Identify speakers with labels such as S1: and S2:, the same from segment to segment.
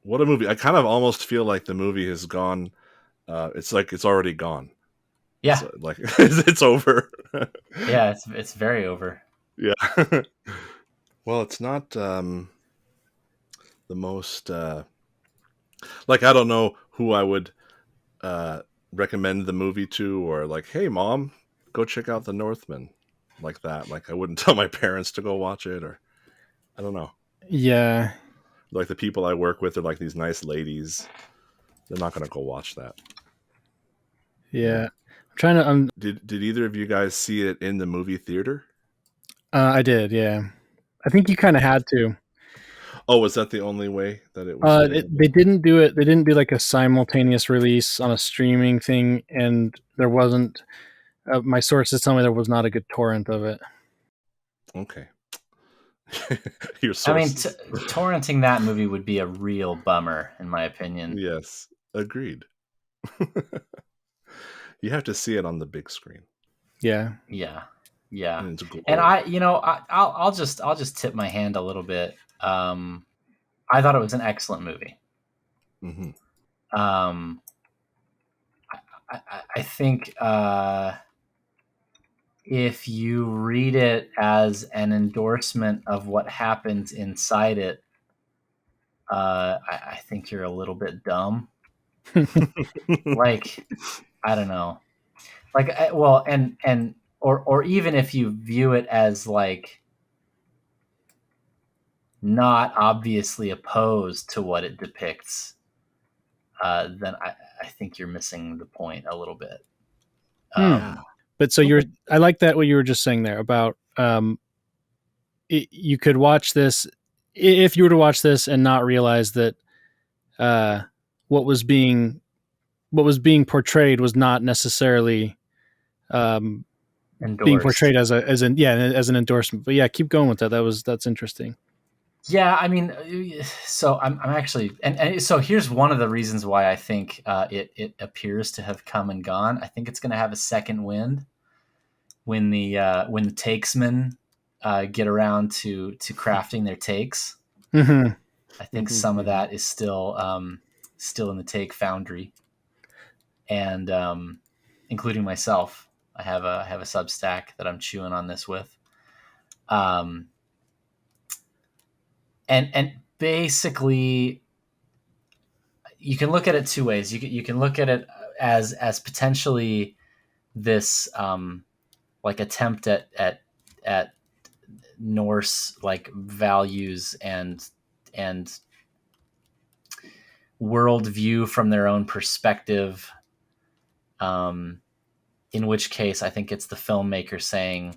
S1: What a movie. I kind of almost feel like the movie has gone. It's like it's already gone. It's
S2: Yeah,
S1: like it's over.
S2: yeah, it's very over.
S1: Yeah. Well, it's not the most like I don't know who I would uh, recommend the movie to, or like, hey, mom, go check out the Northman, like that. Like I wouldn't tell my parents to go watch it, or I don't know.
S3: Yeah.
S1: Like the people I work with are like these nice ladies. They're not going to go watch that.
S3: Yeah. I'm trying to.
S1: Did either of you guys see it in the movie theater?
S3: I did. Yeah. I think you kind of had to.
S1: Oh, was that the only way that it was available?
S3: They didn't do it. They didn't do like a simultaneous release on a streaming thing, and there wasn't. My sources tell me there was not a good torrent of it.
S1: Okay. Your
S2: I mean,
S1: sources.
S2: torrenting that movie would be a real bummer, in my opinion.
S1: Yes, agreed. You have to see it on the big screen.
S3: Yeah.
S2: Yeah, yeah.
S1: And it's
S2: And
S1: gold.
S2: I'll just tip my hand a little bit. I thought it was an excellent movie.
S1: Mm-hmm.
S2: Um, I think if you read it as an endorsement of what happens inside it, I think you're a little bit dumb. Like, I don't know. Like, well, or even if you view it as like not obviously opposed to what it depicts, then I think you're missing the point a little bit.
S1: Yeah.
S3: But so I like that what you were just saying there about you could watch this if you were to watch this and not realize that uh, what was being portrayed was not necessarily um, being
S2: Endorsed.
S3: portrayed as as an endorsement. But yeah, keep going with that. That's interesting.
S2: Yeah, I mean, so I'm actually, and so here's one of the reasons why I think it appears to have come and gone. I think it's going to have a second wind when the takesmen get around to crafting their takes.
S3: Mm-hmm.
S2: I think some of that is still in the take foundry, and including myself. I have a Substack that I'm chewing on this with. And basically you can look at it two ways. You can look at it as potentially this like attempt at Norse like values and worldview from their own perspective. In which case, I think it's the filmmaker saying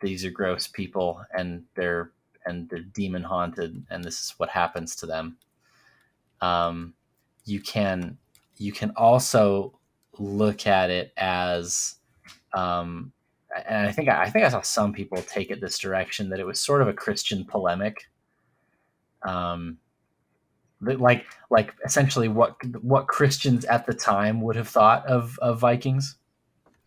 S2: these are gross people and they're demon haunted, and this is what happens to them. You can also look at it as, and I think I saw some people take it this direction, that it was sort of a Christian polemic, like essentially what Christians at the time would have thought of Vikings,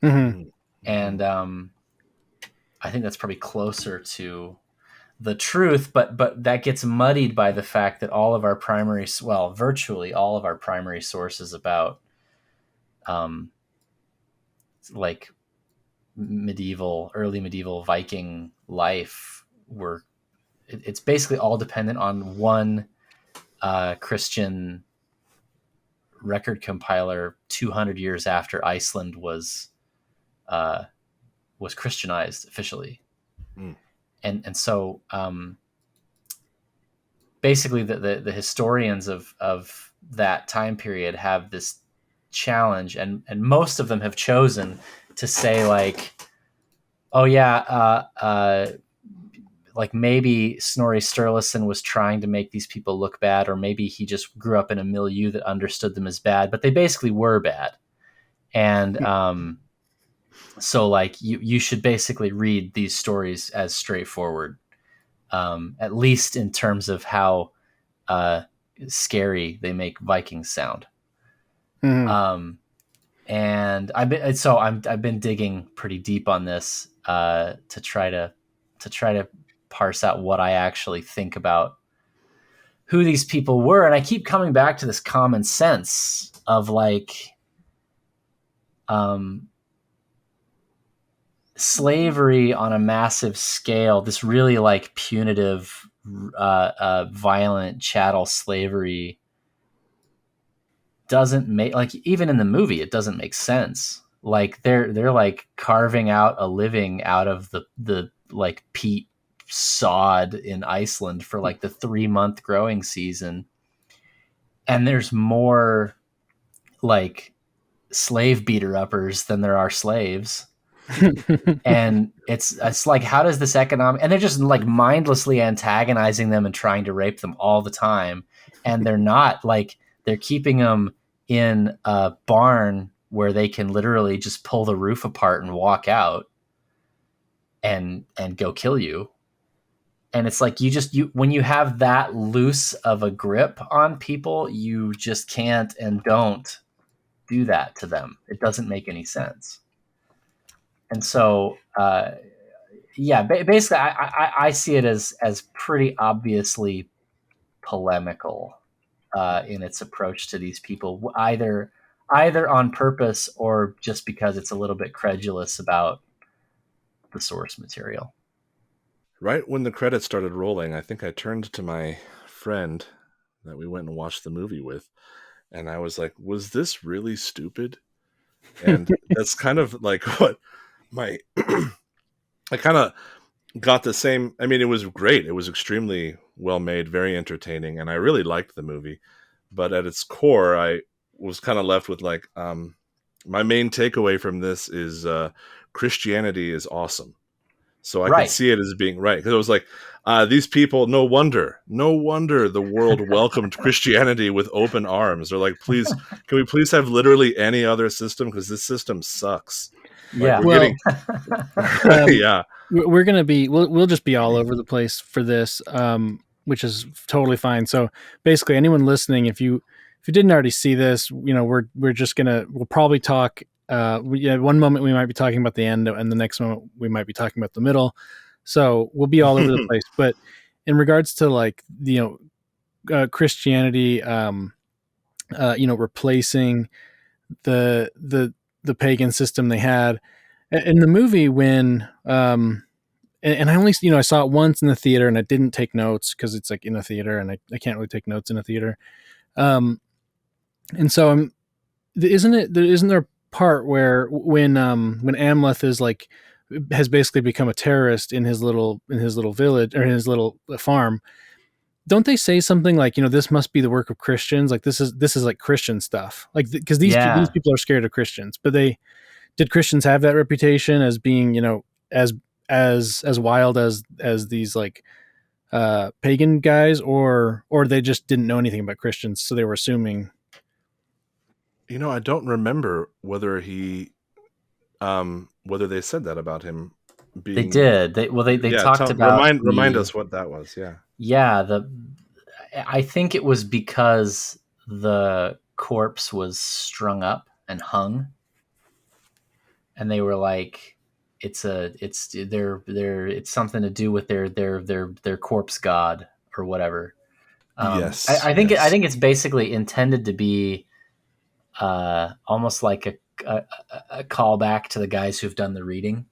S3: Mm-hmm.
S2: and I think that's probably closer to the truth, but that gets muddied by the fact that all of our primary, well, virtually all of our primary sources about like early medieval Viking life were, it's basically all dependent on one Christian record compiler 200 years after Iceland was Christianized officially.
S1: Mm.
S2: And so basically the historians of that time period have this challenge, and most of them have chosen to say like, oh yeah, like maybe Snorri Sturluson was trying to make these people look bad, or maybe he just grew up in a milieu that understood them as bad, but they basically were bad. And so like you should basically read these stories as straightforward, at least in terms of how scary they make Vikings sound.
S3: Mm-hmm.
S2: And I've been digging pretty deep on this to try to parse out what I actually think about who these people were. And I keep coming back to this common sense of like, slavery on a massive scale, this really like punitive, violent chattel slavery doesn't make, like, even in the movie, it doesn't make sense. Like they're like carving out a living out of the like peat sod in Iceland for like the 3-month growing season. And there's more like slave beater uppers than there are slaves. And it's like, how does this economic, and they're just like mindlessly antagonizing them and trying to rape them all the time. And they're not like, they're keeping them in a barn where they can literally just pull the roof apart and walk out and go kill you. And it's like, you when you have that loose of a grip on people, you just can't and don't do that to them. It doesn't make any sense. And so, basically, I see it as pretty obviously polemical in its approach to these people, either on purpose or just because it's a little bit credulous about the source material.
S1: Right when the credits started rolling, I think I turned to my friend that we went and watched the movie with, and I was like, was this really stupid? And that's kind of like what my I kind of got the same. I mean, it was great. It was extremely well made, very entertaining, and I really liked the movie. But at its core, I was kind of left with like, my main takeaway from this is Christianity is awesome. So I could see it as being right, because it was like, these people, no wonder the world welcomed Christianity with open arms. They're like, please, can we please have literally any other system, because this system sucks.
S2: Yeah,
S1: like,
S3: yeah, we're gonna be we'll just be all over the place for this, which is totally fine. So basically, anyone listening, if you didn't already see this, we're just we'll probably talk. One moment we might be talking about the end, and the next moment we might be talking about the middle. So we'll be all over the place. But in regards to like Christianity, replacing the pagan system they had in the movie, when and I only I saw it once in the theater, and I didn't take notes because it's like in a theater, and I can't really take notes in a theater. And so isn't there a part where when Amleth is like, has basically become a terrorist in his little village, or in his little farm, don't they say something like, this must be the work of Christians? Like this is like Christian stuff, like, because these people are scared of Christians. But did Christians have that reputation as being, as wild as these like pagan guys, or they just didn't know anything about Christians, so they were assuming?
S1: I don't remember whether whether they said that about him being.
S2: They did. They talked about
S1: remind us what that was.
S2: I think it was because the corpse was strung up and hung, and they were like, it's something to do with their corpse god or whatever.
S1: Yes,
S2: I think it's basically intended to be almost like a callback to the guys who've done the reading.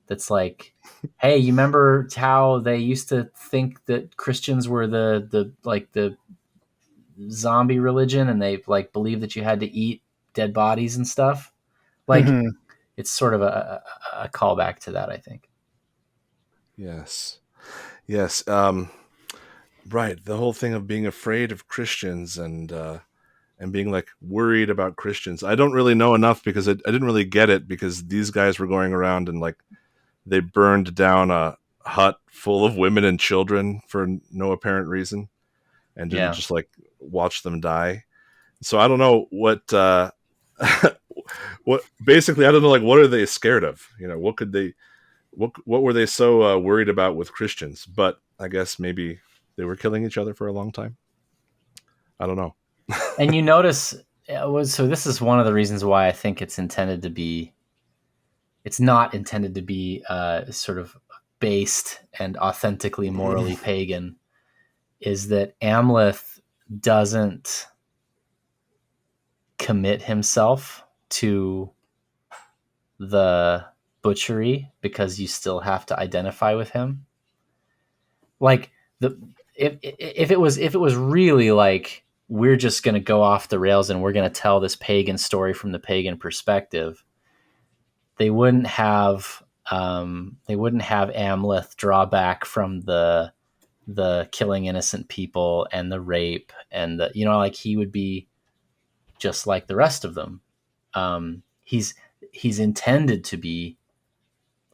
S2: That's like, hey, you remember how they used to think that Christians were the zombie religion, and they like believed that you had to eat dead bodies and stuff? Like, it's sort of a callback to that, I think.
S1: Yes. Right. The whole thing of being afraid of Christians and being like worried about Christians. I don't really know enough, because I didn't really get it, because these guys were going around and like they burned down a hut full of women and children for no apparent reason, and didn't just like watch them die. So I don't know what what basically, I don't know, like, what are they scared of? What were they so worried about with Christians? But I guess maybe they were killing each other for a long time. I don't know.
S2: And you notice, so this is one of the reasons why I think it's not intended to be sort of based and authentically morally pagan, is that Amleth doesn't commit himself to the butchery because you still have to identify with him. Like if it was really like we're just going to go off the rails and we're going to tell this pagan story from the pagan perspective, they wouldn't have Amleth draw back from the killing innocent people and the rape and the, like he would be just like the rest of them. He's intended to be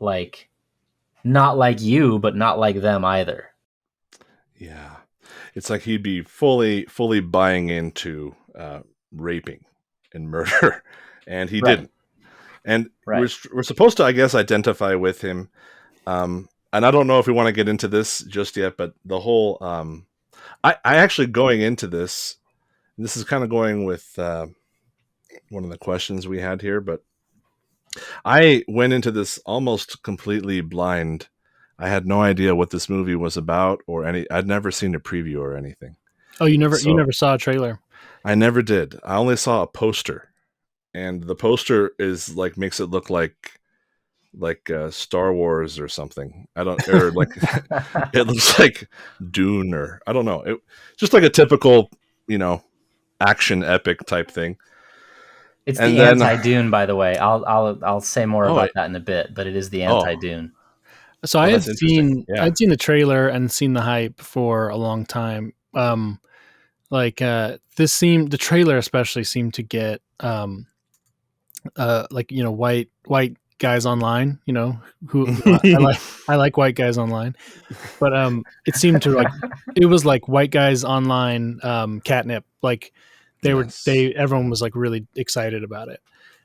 S2: like not like you, but not like them either.
S1: Yeah, it's like he'd be fully buying into raping and murder, and he
S2: Right.
S1: didn't. And
S2: Right.
S1: we're supposed to, I guess, identify with him. And I don't know if we want to get into this just yet, but the whole I actually going into this, and this is kind of going with one of the questions we had here, but I went into this almost completely blind. I had no idea what this movie was about or any. I'd never seen a preview or anything.
S3: Oh, you never
S1: So
S3: saw a trailer?
S1: I never did. I only saw a poster, and the poster is like makes it look like Star Wars or something. I don't, or like it looks like Dune or I don't know. It just like a typical, action epic type thing.
S2: It's
S1: And
S2: the
S1: then
S2: anti-Dune, by the way. I'll say more
S1: oh
S2: about that in a bit, but it is the
S1: oh
S2: anti-Dune.
S3: So
S1: oh that's interesting. Yeah.
S3: I'd seen the trailer and seen the hype for a long time. The trailer especially seemed to get white guys online, who I like white guys online, but it seemed to it was like white guys online catnip. Like
S1: Yes.
S3: everyone was like really excited about it.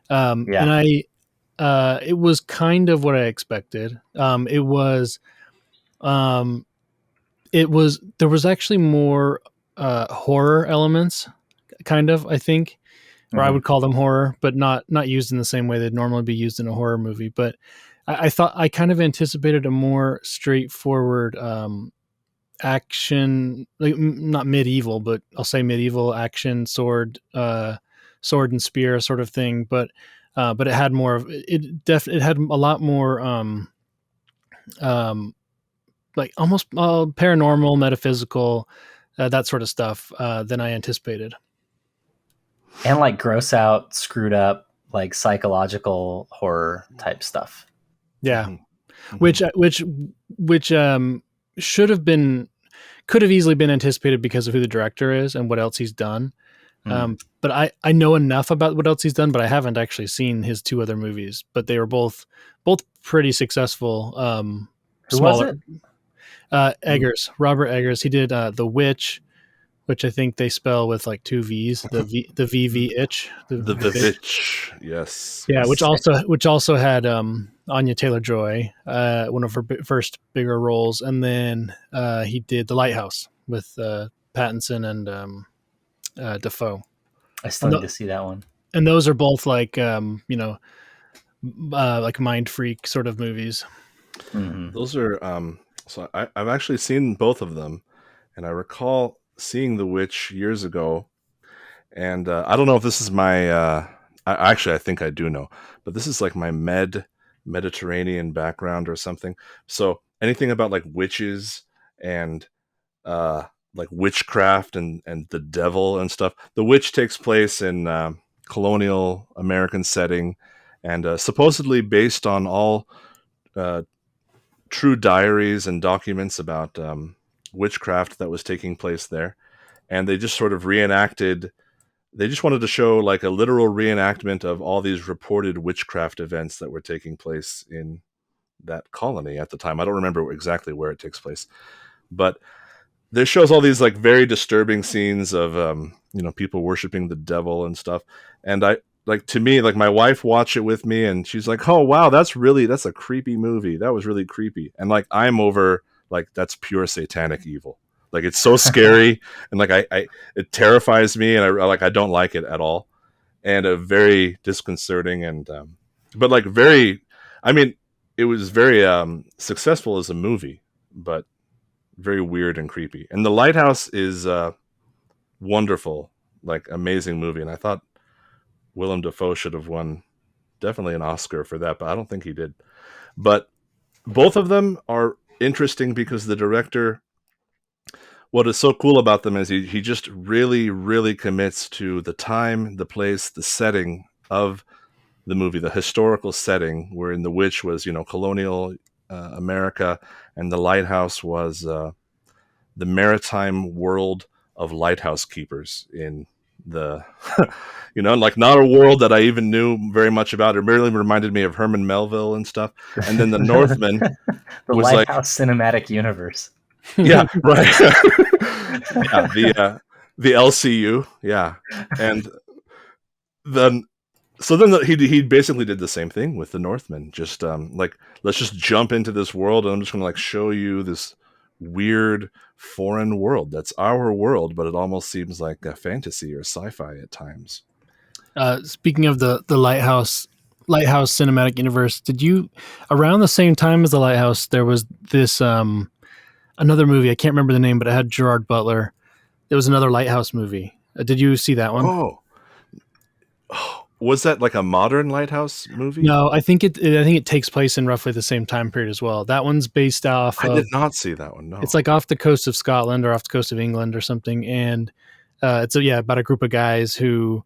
S2: Yeah.
S3: And it was kind of what I expected. There was actually more horror elements, kind of, I think, or I would call them horror, but not used in the same way they'd normally be used in a horror movie. But I thought I kind of anticipated a more straightforward action, like not medieval, but I'll say medieval action sword and spear sort of thing. But it had more of it had a lot more like almost paranormal, metaphysical, that sort of stuff than I anticipated.
S2: And like gross out, screwed up, like psychological horror type stuff.
S3: Yeah.
S1: Mm-hmm.
S3: Which could have easily been anticipated because of who the director is and what else he's done. But I know enough about what else he's done, but I haven't actually seen his two other movies, but they were both pretty successful.
S2: Who was it?
S3: Eggers, Robert Eggers. He did The Witch, which I think they spell with like two V's, the VV itch.
S1: The Vivitch, yes.
S3: Yeah,
S1: yes.
S3: which also had Anya Taylor-Joy, one of her first bigger roles, and then he did The Lighthouse with Pattinson and Defoe.
S2: I still need to see that one.
S3: And those are both like like mind freak sort of movies.
S2: Mm-hmm.
S1: Those are so I've actually seen both of them, and I recall seeing The Witch years ago, and I don't know if this is my I think I do know, but this is like my Mediterranean background or something. So anything about like witches and like witchcraft and the devil and stuff. The Witch takes place in colonial American setting, and supposedly based on all true diaries and documents about witchcraft that was taking place there. And they just sort of reenacted. They just wanted to show like a literal reenactment of all these reported witchcraft events that were taking place in that colony at the time. I don't remember exactly where it takes place, but there shows all these like very disturbing scenes of people worshiping the devil and stuff. And to me, like my wife watched it with me, and she's like, "Oh wow, that's a creepy movie. That was really creepy." And like I'm over like that's pure satanic evil. Like it's so scary, and like it terrifies me, and I don't like it at all, and very disconcerting, and but like very, I mean, it was very successful as a movie, but very weird and creepy. And The Lighthouse is wonderful, like amazing movie. And I thought Willem Dafoe should have won definitely an Oscar for that, but I don't think he did. But both of them are interesting because the director, what is so cool about them is he just really, really commits to the time, the place, the setting of the movie, the historical setting, wherein The Witch was, colonial America, and The Lighthouse was the maritime world of lighthouse keepers in the, like not a world that I even knew very much about. It really reminded me of Herman Melville and stuff. And then The Northman
S2: The
S1: was like,
S2: Lighthouse cinematic universe.
S1: yeah, right. Yeah, the LCU, yeah. And then he basically did the same thing with The Northman. Just like, let's just jump into this world, and I'm just going to like show you this weird foreign world that's our world, but it almost seems like a fantasy or sci-fi at times.
S3: Speaking of the Lighthouse cinematic universe, did you, around the same time as The Lighthouse, there was this another movie, I can't remember the name, but it had Gerard Butler. It was another Lighthouse movie. Did you see that one?
S1: Oh, was that like a modern Lighthouse movie?
S3: No, I think it takes place in roughly the same time period as well. That one's based off
S1: I did not see that one. No,
S3: it's like off the coast of Scotland or off the coast of England or something, and it's about a group of guys who,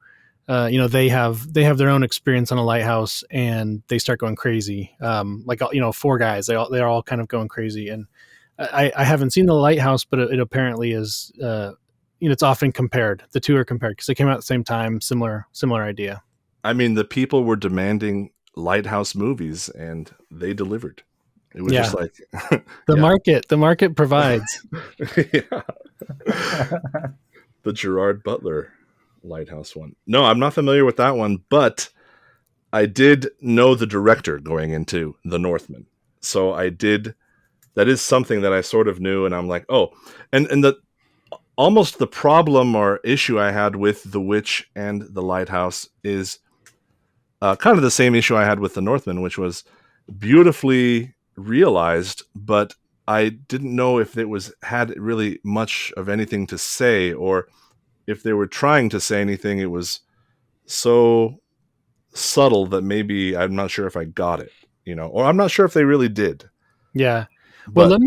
S3: they have their own experience on a lighthouse, and they start going crazy. Four guys, they're all kind of going crazy, and I haven't seen The Lighthouse, but it apparently is. It's often compared. The two are compared because they came out at the same time. Similar idea.
S1: I mean, the people were demanding Lighthouse movies, and they delivered. It was just like
S3: the market provides.
S1: Yeah. The Gerard Butler Lighthouse one. No, I'm not familiar with that one, but I did know the director going into The Northman. So that is something that I sort of knew, and I'm like, oh, and almost the problem or issue I had with The Witch and The Lighthouse is kind of the same issue I had with The Northman, which was beautifully realized, but I didn't know if it had really much of anything to say, or if they were trying to say anything. It was so subtle that maybe I'm not sure if I got it, or I'm not sure if they really did.
S3: Yeah. Well,
S1: But,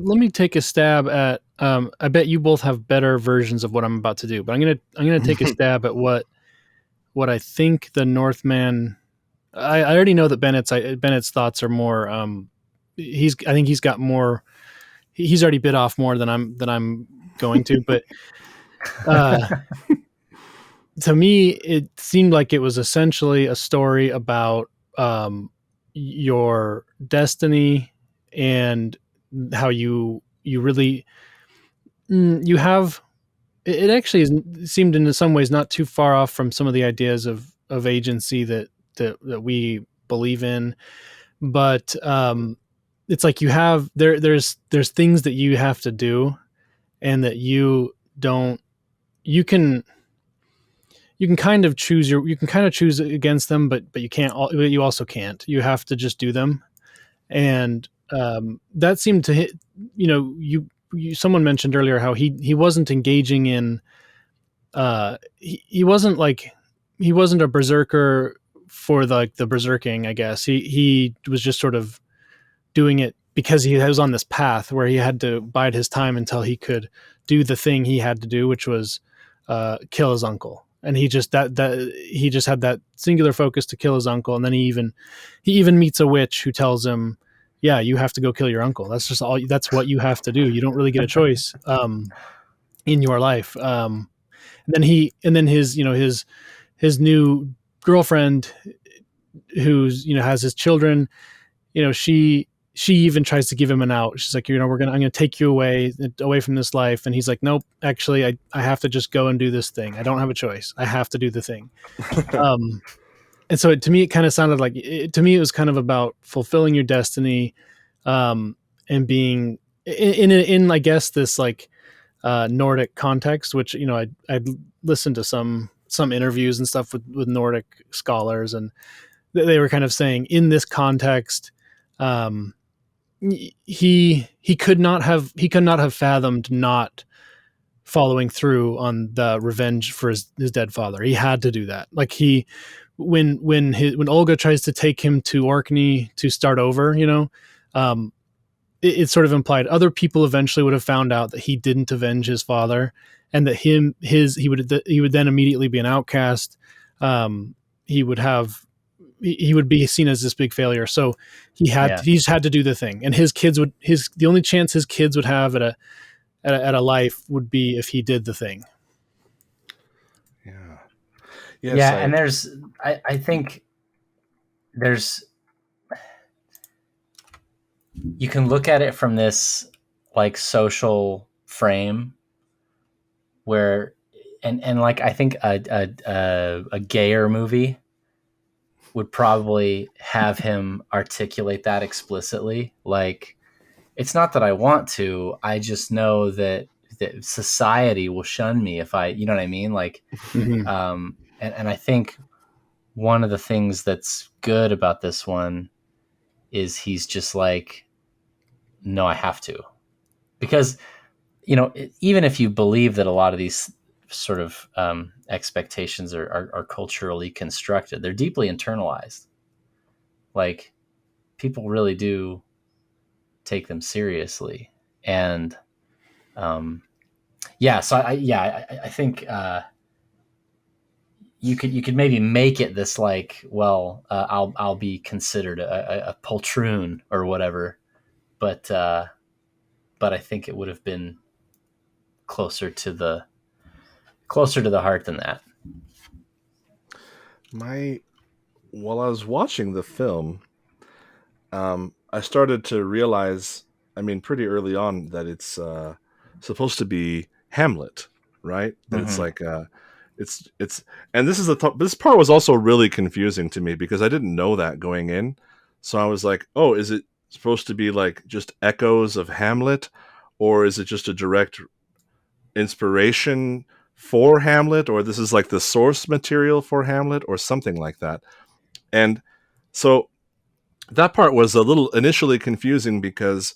S3: let me take a stab at. I bet you both have better versions of what I'm about to do, but I'm gonna take a stab at what I think The Northman. I already know that Bennett's thoughts are more. I think he's got more. He's already bit off more than I'm going to, but to me, it seemed like it was essentially a story about your destiny and how you really you have. It actually seemed in some ways not too far off from some of the ideas of agency that we believe in, but it's like you have there's things that you have to do, and that you can kind of choose against them, but you also can't. You have to just do them, and that seemed to hit. Someone mentioned earlier how he wasn't engaging in. He wasn't a berserker for the berserking. I guess he was just sort of doing it because he was on this path where he had to bide his time until he could do the thing he had to do, which was kill his uncle. And he just had that singular focus to kill his uncle. And then he even meets a witch who tells him, yeah, you have to go kill your uncle. That's what you have to do. You don't really get a choice in your life. And then his new girlfriend, who's has his children, she even tries to give him an out. She's like, I'm gonna take you away from this life. And he's like, nope, actually I have to just go and do this thing. I don't have a choice. I have to do the thing. And so to me, it kind of sounded like, it was kind of about fulfilling your destiny, and being in I guess this like Nordic context, which I'd listened to some interviews and stuff with Nordic scholars, and they were kind of saying in this context, he could not have fathomed not following through on the revenge for his dead father. He had to do that. Like when Olga tries to take him to Orkney to start over, it's sort of implied other people eventually would have found out that he didn't avenge his father, and that he would then immediately be an outcast. He would have he would be seen as this big failure. So he just had to do the thing, and the only chance his kids would have at a life would be if he did the thing.
S1: Yeah.
S2: Yes, yeah, and I think there's, you can look at it from this like social frame where, and like I think a gayer movie would probably have him articulate that explicitly. Like, it's not that I want to, I just know that society will shun me if I, you know what I mean? Like, and I think one of the things that's good about this one is he's just like, no, I have to. Because, even if you believe that a lot of these sort of expectations are culturally constructed, they're deeply internalized. Like, people really do take them seriously. And so I think you could maybe make it this like, well, I'll be considered a poltroon or whatever, but I think it would have been closer to the heart than that.
S1: While I was watching the film, I started to realize, pretty early on, that it's supposed to be Hamlet, right? That it's like it's and this part was also really confusing to me because I didn't know that going in. So I was like, oh, is it supposed to be like just echoes of Hamlet, or is it just a direct inspiration for Hamlet, or this is like the source material for Hamlet or something like that? And so that part was a little initially confusing because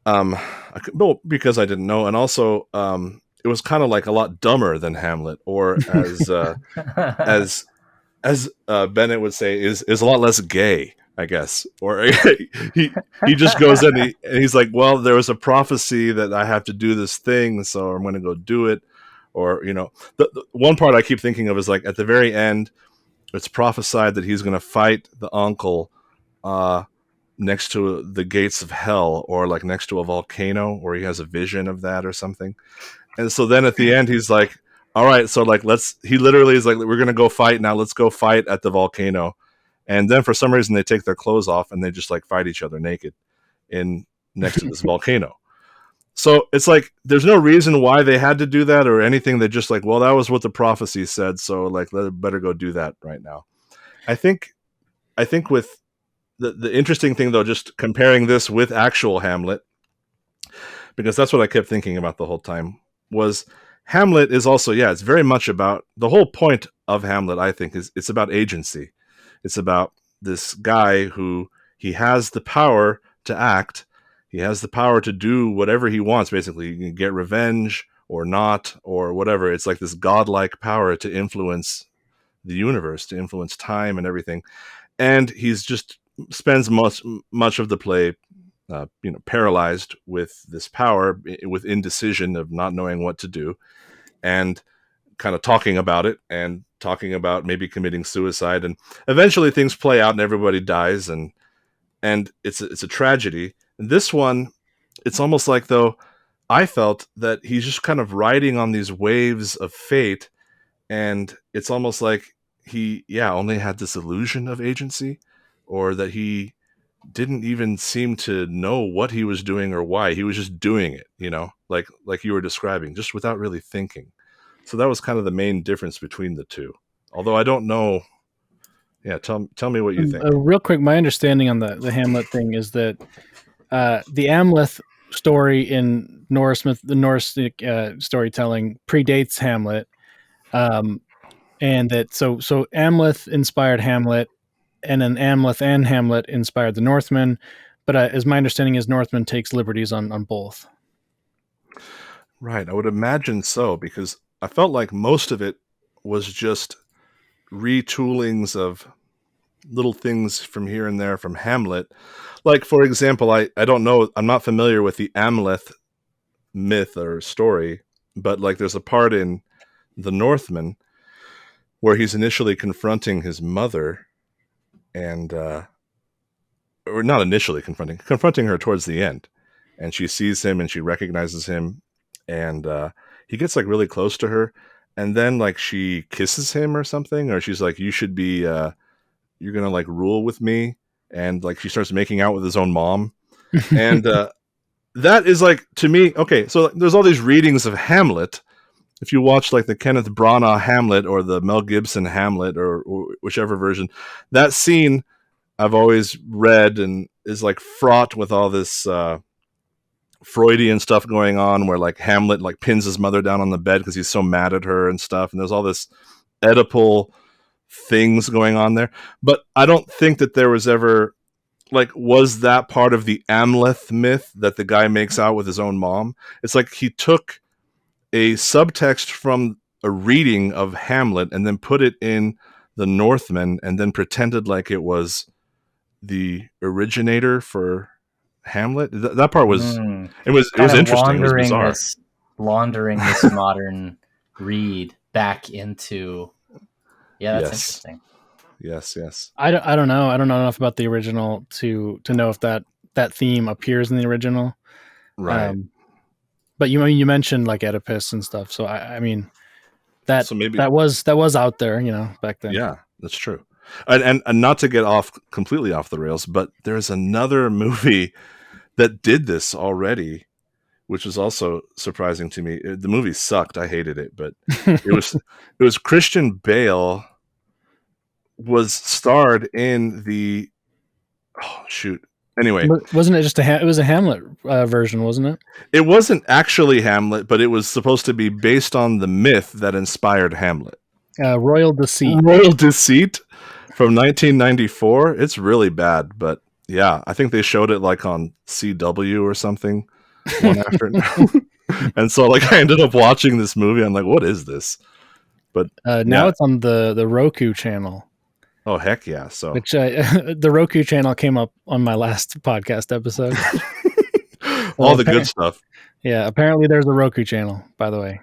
S1: because I didn't know, and also it was kind of like a lot dumber than Hamlet, or as Bennett would say, is a lot less gay, I guess. Or he just goes in and he's like, well, there was a prophecy that I have to do this thing, so I'm going to go do it. Or the one part I keep thinking of is like at the very end, it's prophesied that he's going to fight the uncle next to the gates of hell, or like next to a volcano, or he has a vision of that or something. And so then at the end, he's like, all right, so like he literally is like, we're going to go fight now. Let's go fight at the volcano. And then for some reason they take their clothes off and they just like fight each other naked next to this volcano. So it's like, there's no reason why they had to do that or anything. They're just like, well, that was what the prophecy said, so like, better go do that right now. I think with the interesting thing, though, just comparing this with actual Hamlet, because that's what I kept thinking about the whole time, was Hamlet is also, it's very much about, the whole point of Hamlet, I think, is it's about agency. It's about this guy who, he has the power to act. He has the power to do whatever he wants, basically. You can get revenge or not, or whatever. It's like this godlike power to influence the universe, to influence time and everything. And he's just spends much of the play paralyzed with this power, with indecision of not knowing what to do, and kind of talking about it, and talking about maybe committing suicide. And eventually things play out and everybody dies, and it's a tragedy. And this one, it's almost like, though, I felt that he's just kind of riding on these waves of fate, and it's almost like he only had this illusion of agency, or that he didn't even seem to know what he was doing or why. He was just doing it, like you were describing, just without really thinking. So that was kind of the main difference between the two. Although I don't know. Yeah, tell me what you think.
S3: Real quick, my understanding on the Hamlet thing is that the Amleth story in the Norse storytelling predates Hamlet, and that so Amleth inspired Hamlet, and then Amleth and Hamlet inspired the Northman, but as my understanding is, Northman takes liberties on both.
S1: Right. I would imagine so, because I felt like most of it was just retoolings of little things from here and there from Hamlet. Like, for example, I don't know, I'm not familiar with the Amleth myth or story, but like there's a part in The Northman where he's initially confronting his mother and, or not initially confronting her towards the end. And she sees him and she recognizes him, and he gets like really close to her, and then like she kisses him or something, or she's like, you should be you're gonna like rule with me, and like she starts making out with his own mom. And that is like, to me, okay, so there's all these readings of Hamlet. If you watch like the Kenneth Branagh Hamlet or the Mel Gibson Hamlet, or whichever version, that scene I've always read and is like fraught with all this Freudian stuff going on, where like Hamlet like pins his mother down on the bed because he's so mad at her and stuff, and there's all this Oedipal things going on there. But I don't think that there was ever like, was that part of the Amleth myth that the guy makes out with his own mom? It's like he took a subtext from a reading of Hamlet and then put it in the Northman, and then pretended like it was the originator for Hamlet. That part was it was interesting. It was bizarre.
S2: Laundering this modern read back into. Yeah, that's interesting.
S1: Yes.
S3: I don't know. I don't know enough about the original to know if that theme appears in the original.
S1: Right.
S3: But you mentioned like Oedipus and stuff, so I mean that
S1: so maybe
S3: that was out there, back then.
S1: Yeah, that's true. And not to get completely off the rails, but there's another movie that did this already, which was also surprising to me. The movie sucked. I hated it, but it was Christian Bale was starred in the Anyway,
S3: wasn't it just it was a Hamlet version, wasn't it?
S1: It wasn't actually Hamlet, but it was supposed to be based on the myth that inspired Hamlet.
S3: Royal Deceit.
S1: Royal Deceit from 1994. It's really bad, but yeah, I think they showed it like on CW or something one afternoon. And so like I ended up watching this movie. I'm like, what is this? But
S3: now it's on the Roku channel.
S1: Oh, heck yeah. So
S3: which the Roku channel came up on my last podcast episode.
S1: All the good stuff.
S3: Yeah, apparently there's a Roku channel, by the way.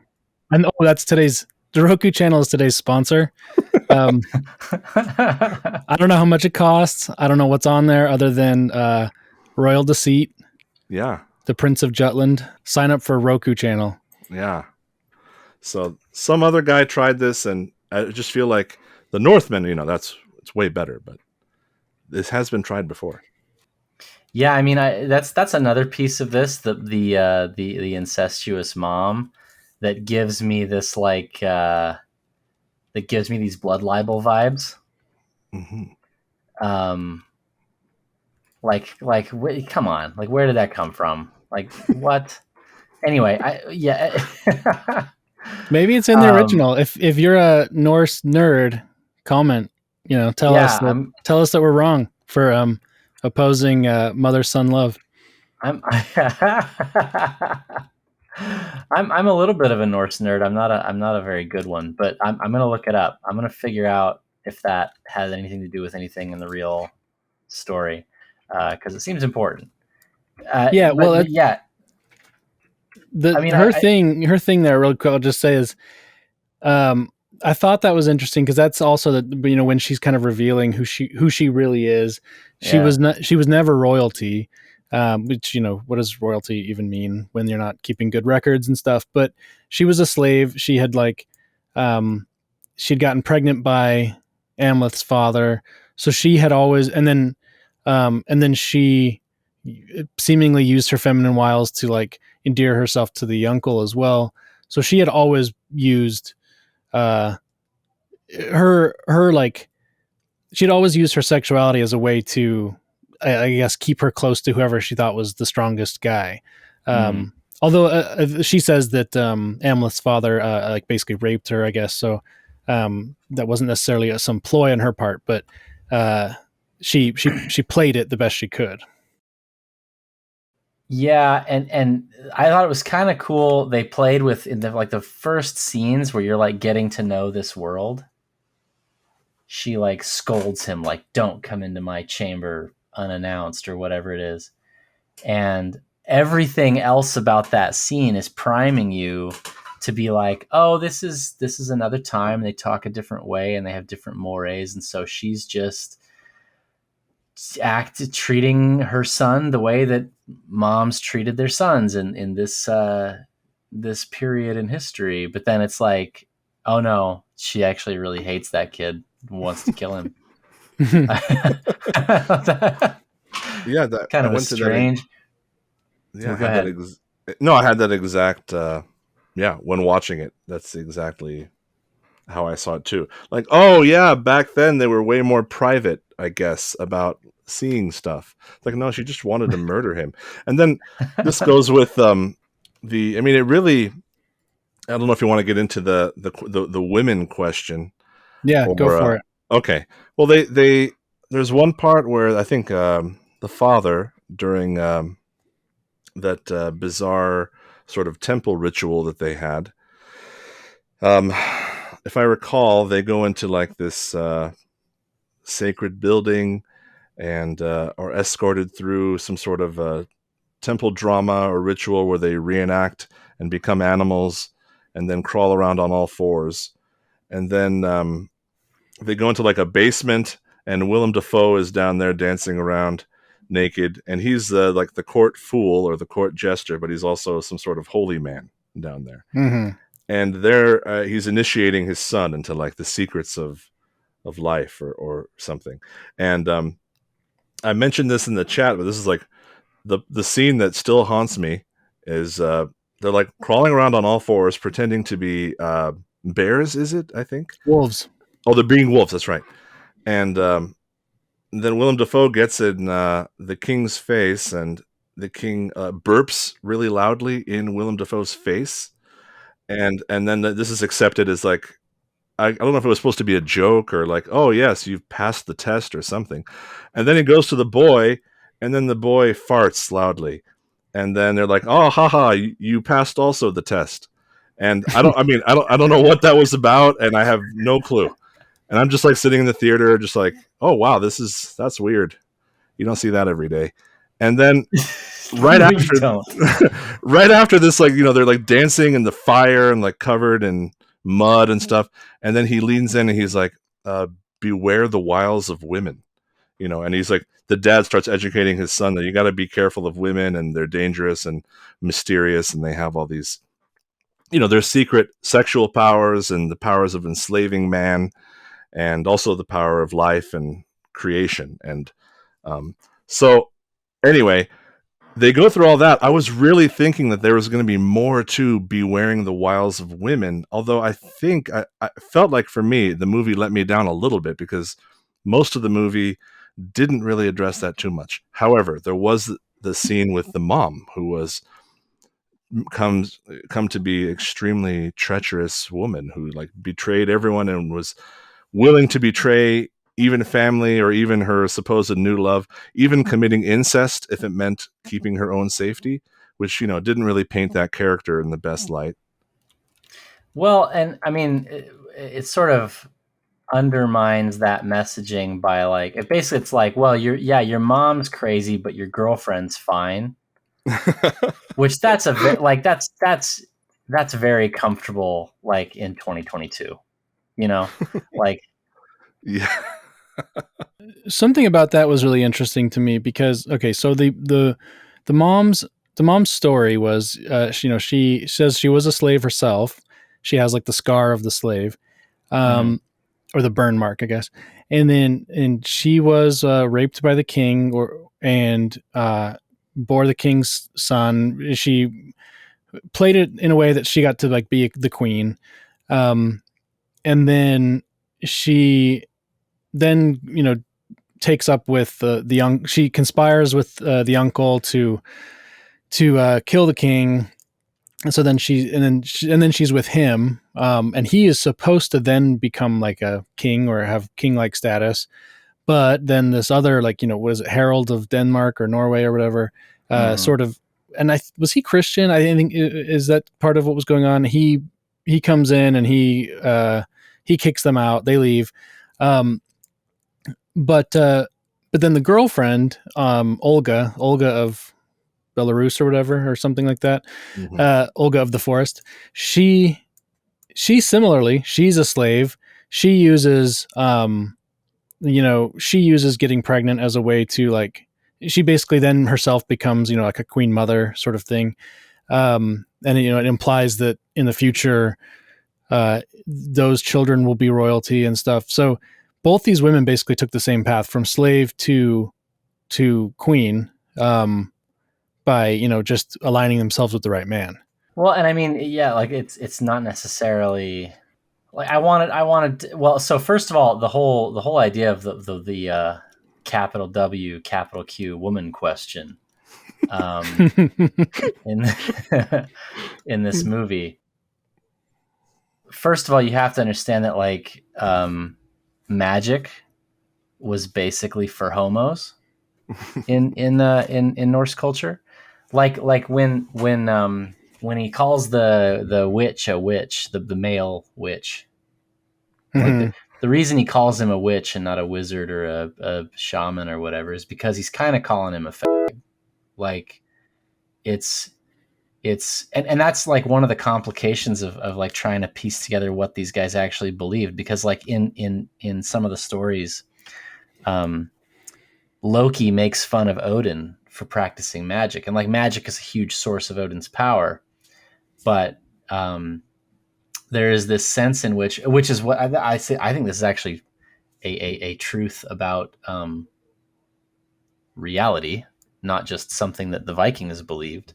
S3: And the Roku channel is today's sponsor. I don't know how much it costs. I don't know what's on there other than Royal Deceit.
S1: Yeah.
S3: The Prince of Jutland. Sign up for Roku channel.
S1: Yeah. So some other guy tried this, and I just feel like the Northman, it's way better, but this has been tried before.
S2: Yeah, I mean, that's another piece of this, the incestuous mom that gives me this like that gives me these blood libel vibes.
S1: Mm-hmm.
S2: Come on, like where did that come from? Like what? Anyway,
S3: maybe it's in the original. If you're a Norse nerd, comment. Tell us that we're wrong for opposing mother-son love.
S2: I'm a little bit of a Norse nerd. I'm not a very good one, but I'm gonna look it up. I'm gonna figure out if that has anything to do with anything in the real story, because it seems important.
S3: Her thing there, real quick, I'll just say is, I thought that was interesting because that's also that when she's kind of revealing who she really is. She was never royalty. Which what does royalty even mean when you're not keeping good records and stuff? But she was a slave. She had she'd gotten pregnant by Amleth's father, so she had always, and then she seemingly used her feminine wiles to endear herself to the uncle as well. So she had always used she'd always used her sexuality as a way to, I guess, keep her close to whoever she thought was the strongest guy. Although she says that Amleth's father basically raped her, I guess. So that wasn't necessarily some ploy on her part, but she played it the best she could.
S2: Yeah, and I thought it was kind of cool. They played with in the like the first scenes where you're like getting to know this world. She like scolds him like, "Don't come into my chamber unannounced," or whatever it is. And everything else about that scene is priming you to be like, "Oh, this is another time. They talk a different way and they have different mores." And so she's just treating her son the way that moms treated their sons in this period in history. But then it's like, oh no, she actually really hates that kid, wants to kill him.
S1: Yeah, that
S2: Kind
S1: I
S2: of a
S1: went to that.
S2: strange.
S1: Yeah,
S2: Well,
S1: I
S2: go
S1: had that.
S2: ahead.
S1: No, I had that exact. Yeah, when watching it, that's exactly how I saw it too. Like, oh yeah, back then they were way more private, I guess, about seeing stuff. Like, no, she just wanted to murder him. And then this goes with the. I mean, it really. I don't know if you want to get into the women question
S3: Yeah, go
S1: or
S3: for it.
S1: okay. Well, they there's one part where I think the father during that bizarre sort of temple ritual that they had. Um, if I recall, they go into like this sacred building and are escorted through some sort of temple drama or ritual where they reenact and become animals and then crawl around on all fours. And then they go into like a basement, and Willem Dafoe is down there dancing around naked, and he's like the court fool or the court jester, but he's also some sort of holy man down there.
S3: Mm-hmm.
S1: And there, he's initiating his son into like the secrets of life or something. And I mentioned this in the chat, but this is like the scene that still haunts me is they're like crawling around on all fours, pretending to be bears. Is it? I think.
S3: Wolves.
S1: Oh, they're being wolves. That's right. And then Willem Dafoe gets in the king's face, and the king burps really loudly in Willem Dafoe's face, and then this is accepted as like I don't know if it was supposed to be a joke or like, oh yes, you've passed the test or something, and then he goes to the boy, and then the boy farts loudly, and then they're like, oh haha, you passed also the test, and I don't know what that was about, and I have no clue. And I'm just like sitting in the theater, just like, oh wow, that's weird. You don't see that every day. And then right
S2: No, you
S1: after,
S2: don't.
S1: right after this, like they're like dancing in the fire and like covered in mud and stuff. And then he leans in and he's like, "Beware the wiles of women," And he's like, the dad starts educating his son that you got to be careful of women and they're dangerous and mysterious and they have all these, their secret sexual powers and the powers of enslaving man and also the power of life and creation. And so, anyway, they go through all that. I was really thinking that there was going to be more to Bewaring the Wiles of Women, although I think I felt like for me, the movie let me down a little bit because most of the movie didn't really address that too much. However, there was the scene with the mom who was come to be extremely treacherous woman who like betrayed everyone and was willing to betray even family or even her supposed new love, even committing incest if it meant keeping her own safety, which, didn't really paint that character in the best light.
S2: Well, and I mean, it sort of undermines that messaging by like, it's like, well, your mom's crazy, but your girlfriend's fine. Which that's that's very comfortable, like in 2022, like
S3: yeah. Something about that was really interesting to me because okay, so the mom's story was she says she was a slave herself. She has like the scar of the slave, or the burn mark, I guess. And she was raped by the king, and bore the king's son. She played it in a way that she got to like be the queen, and then she takes up with the young. She conspires with the uncle to kill the king. And so then she's with him, and he is supposed to then become like a king or have king-like status. But then this other, like, what is it, Harold of Denmark or Norway or whatever, sort of and was he Christian? I think is that part of what was going on. He comes in and he kicks them out. They leave, but then the girlfriend, Olga of Belarus or whatever, or something like that, Olga of the Forest. She similarly, she's a slave. She uses she uses getting pregnant as a way to, like, she basically then herself becomes, like a queen mother sort of thing. And it implies that in the future, those children will be royalty and stuff. So both these women basically took the same path from slave to queen, by, just aligning themselves with the right man.
S2: Well, and I mean, yeah, like it's not necessarily like I wanted. Well, so first of all, the whole idea of the capital W, capital Q woman question, in in this movie. First of all, you have to understand that, like, magic was basically for homos in Norse culture. Like when he calls the witch a witch, the male witch, like the reason he calls him a witch and not a wizard or a shaman or whatever is because he's kind of calling him a fag. Like it's and that's like one of the complications of like trying to piece together what these guys actually believed, because like in some of the stories, Loki makes fun of Odin for practicing magic, and like magic is a huge source of Odin's power, but there is this sense in which is what I say. I think this is actually a truth about reality, not just something that the Vikings believed,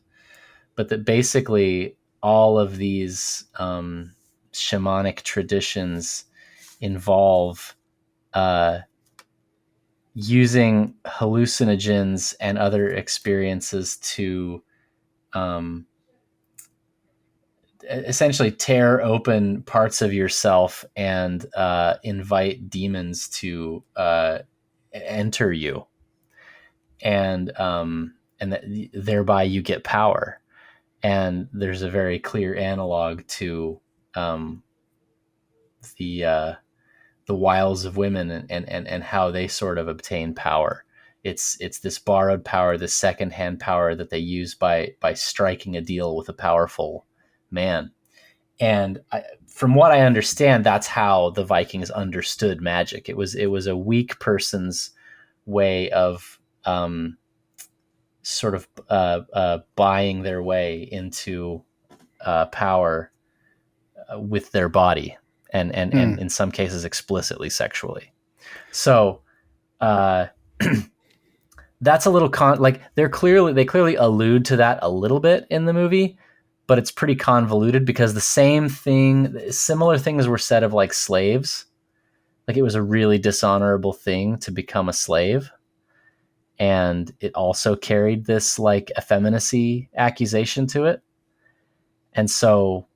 S2: but that basically all of these shamanic traditions involve using hallucinogens and other experiences to essentially tear open parts of yourself and invite demons to enter you, and thereby you get power. And there's a very clear analog to the wiles of women and how they sort of obtain power. It's this borrowed power, this secondhand power that they use by striking a deal with a powerful man. And from what I understand, that's how the Vikings understood magic. It was a weak person's way of sort of buying their way into power with their body, and in some cases explicitly sexually. So that's a little like they clearly allude to that a little bit in the movie, but it's pretty convoluted because similar things were said of like slaves. Like it was a really dishonorable thing to become a slave. And it also carried this like effeminacy accusation to it. And so,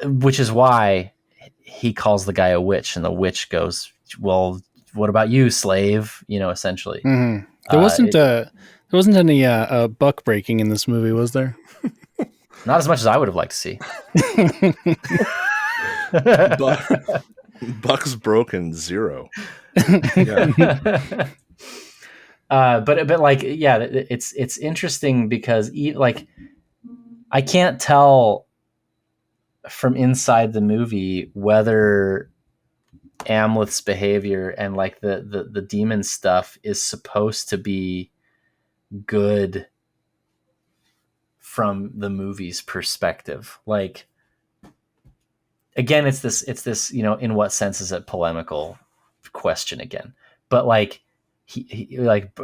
S2: which is why he calls the guy a witch, and the witch goes, well, what about you, slave? Essentially.
S3: Mm-hmm. There wasn't any buck breaking in this movie, was there?
S2: Not as much as I would have liked to see.
S1: Buck's broken 0.
S2: Yeah. But like, yeah, it's interesting because like I can't tell from inside the movie whether Amleth's behavior and like the demon stuff is supposed to be good from the movie's perspective. Like, again, it's this in what sense is it polemical question again, but like he like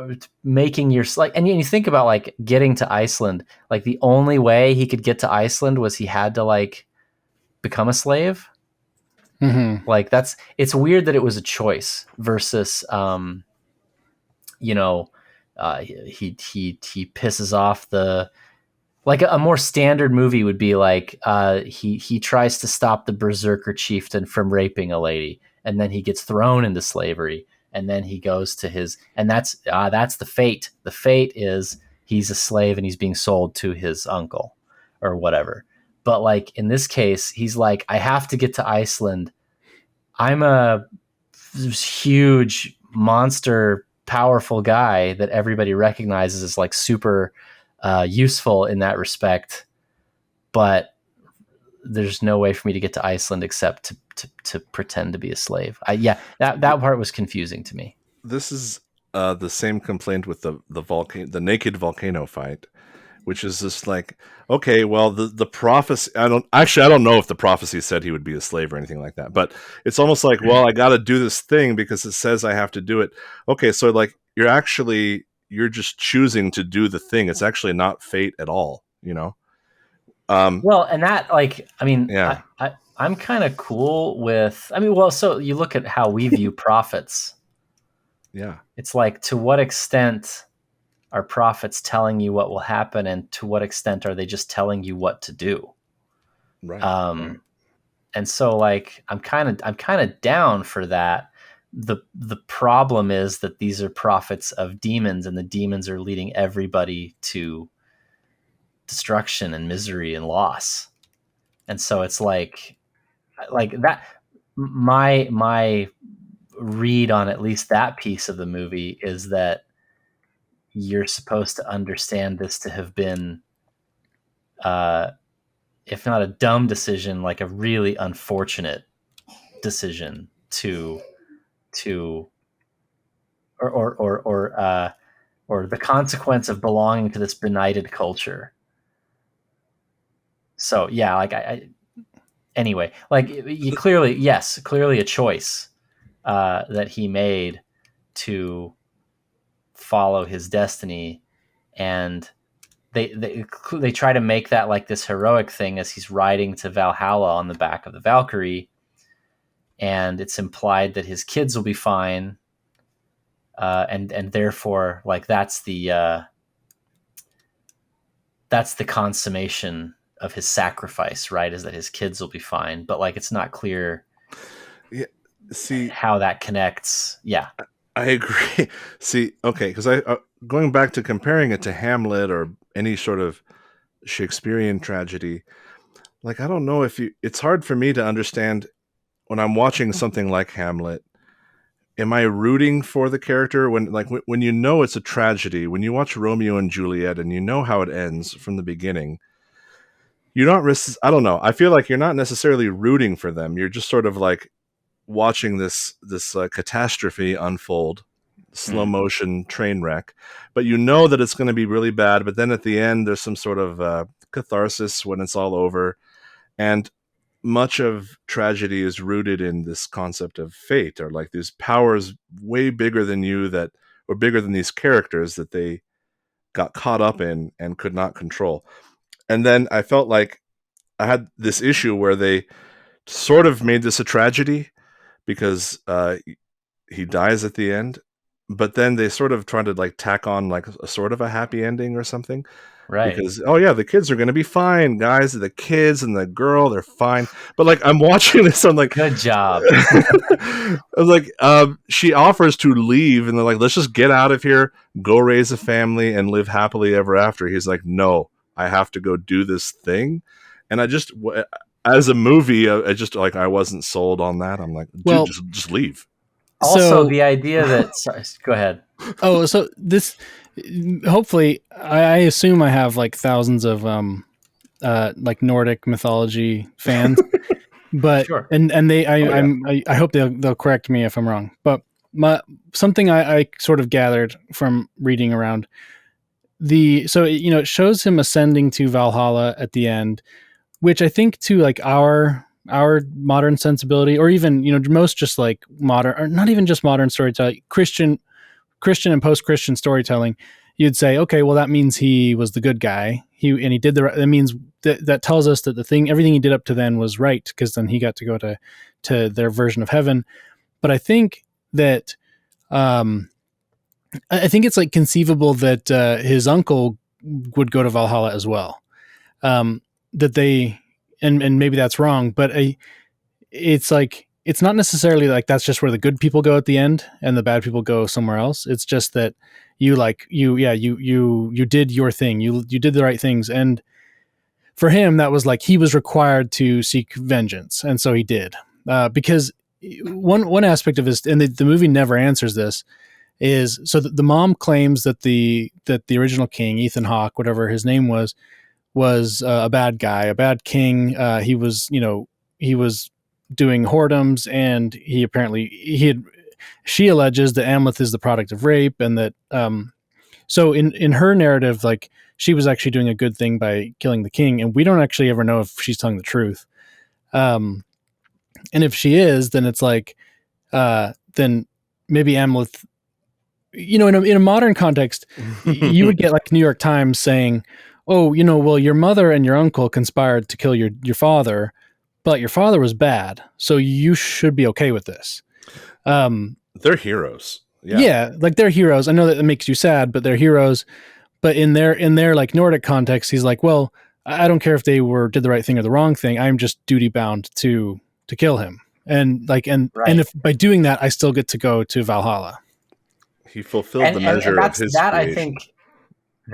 S2: making your like, and you think about like getting to Iceland, like the only way he could get to Iceland was he had to like become a slave.
S3: Mm-hmm.
S2: Like it's weird that it was a choice versus he pisses off the, like a more standard movie would be like he tries to stop the berserker chieftain from raping a lady, and then he gets thrown into slavery, and then he goes to his, and that's the fate. The fate is he's a slave and he's being sold to his uncle or whatever. But like in this case, he's like, I have to get to Iceland. I'm a huge monster, powerful guy that everybody recognizes as like super useful in that respect. But there's no way for me to get to Iceland except to pretend to be a slave. That part was confusing to me.
S1: This is the same complaint with the naked volcano fight, which is just like, okay, well, the prophecy. I don't know if the prophecy said he would be a slave or anything like that, but it's almost like, well, I got to do this thing because it says I have to do it. Okay, so like you're just choosing to do the thing. It's actually not fate at all, you know.
S2: Well, and that, like, I mean,
S1: Yeah.
S2: I'm kind of cool with. I mean, well, so you look at how we view prophets.
S1: Yeah.
S2: It's like, to what extent are prophets telling you what will happen, and to what extent are they just telling you what to do?
S1: Right.
S2: Right. And so, like, I'm kind of down for that. The problem is that these are prophets of demons, and the demons are leading everybody to destruction and misery and loss. And so it's like that. My read on at least that piece of the movie is that you're supposed to understand this to have been, if not a dumb decision, like a really unfortunate decision or the consequence of belonging to this benighted culture. So yeah, like anyway, like you clearly a choice that he made to follow his destiny, and they try to make that like this heroic thing as he's riding to Valhalla on the back of the Valkyrie, and it's implied that his kids will be fine, and therefore like that's the consummation of his sacrifice, right? Is that his kids will be fine, but like it's not clear.
S1: Yeah. See
S2: how that connects. Yeah,
S1: I agree. See, okay, because I going back to comparing it to Hamlet or any sort of Shakespearean tragedy, like I don't know if it's hard for me to understand when I'm watching something like Hamlet. Am I rooting for the character when you know it's a tragedy, when you watch Romeo and Juliet and you know how it ends from the beginning? You're not I don't know. I feel like you're not necessarily rooting for them. You're just sort of like watching this catastrophe unfold, slow motion train wreck, but you know that it's going to be really bad. But then at the end, there's some sort of catharsis when it's all over, and much of tragedy is rooted in this concept of fate, or like these powers way bigger than you or bigger than these characters that they got caught up in and could not control. And then I felt like I had this issue where they sort of made this a tragedy because he dies at the end, but then they sort of try to like tack on like a sort of a happy ending or something.
S2: right.
S1: Because, oh yeah, the kids are going to be fine, guys. The kids and the girl, they're fine. But like, I'm watching this, I'm like,
S2: good job.
S1: I was like, she offers to leave, and they're like, let's just get out of here, go raise a family, and live happily ever after. He's like, no, I have to go do this thing. And I just, as a movie, I just like, I wasn't sold on that. I'm like, dude,
S3: Well,
S1: just leave.
S2: Also, the idea that sorry, go ahead.
S3: Oh, so this hopefully I assume I have like thousands of like Nordic mythology fans, but
S2: Sure.
S3: and they I hope they'll correct me if I'm wrong. But something I sort of gathered from reading around it shows him ascending to Valhalla at the end, which I think to like our modern sensibility, or even most just like modern, or not even just modern storytelling, Christian and post-Christian storytelling, you'd say, okay, well that means he was the good guy. He did that means that tells us that everything he did up to then was right, because then he got to go to their version of heaven. But I think that I think it's like conceivable that his uncle would go to Valhalla as well. That they and maybe that's wrong, but it's like it's not necessarily like that's just where the good people go at the end and the bad people go somewhere else. It's just that you did your thing. You did the right things. And for him, that was like he was required to seek vengeance. And so he did. Because one aspect of this, and the movie never answers this, is so that the mom claims that the original king, Ethan Hawke, whatever his name was a bad guy, a bad king. He was doing whoredoms, and she alleges that Hamlet is the product of rape, and that so in her narrative, like she was actually doing a good thing by killing the king, and we don't actually ever know if she's telling the truth. And if she is, then it's like then maybe Hamlet, in a modern context, you would get like New York Times saying, oh, well, your mother and your uncle conspired to kill your father, but your father was bad, so you should be okay with this.
S1: They're heroes.
S3: Yeah, like they're heroes. I know that it makes you sad, but they're heroes. But in their like Nordic context, he's like, well, I don't care if they did the right thing or the wrong thing. I'm just duty bound to kill him, and like and if by doing that, I still get to go to Valhalla.
S1: He fulfilled the measure of his creation.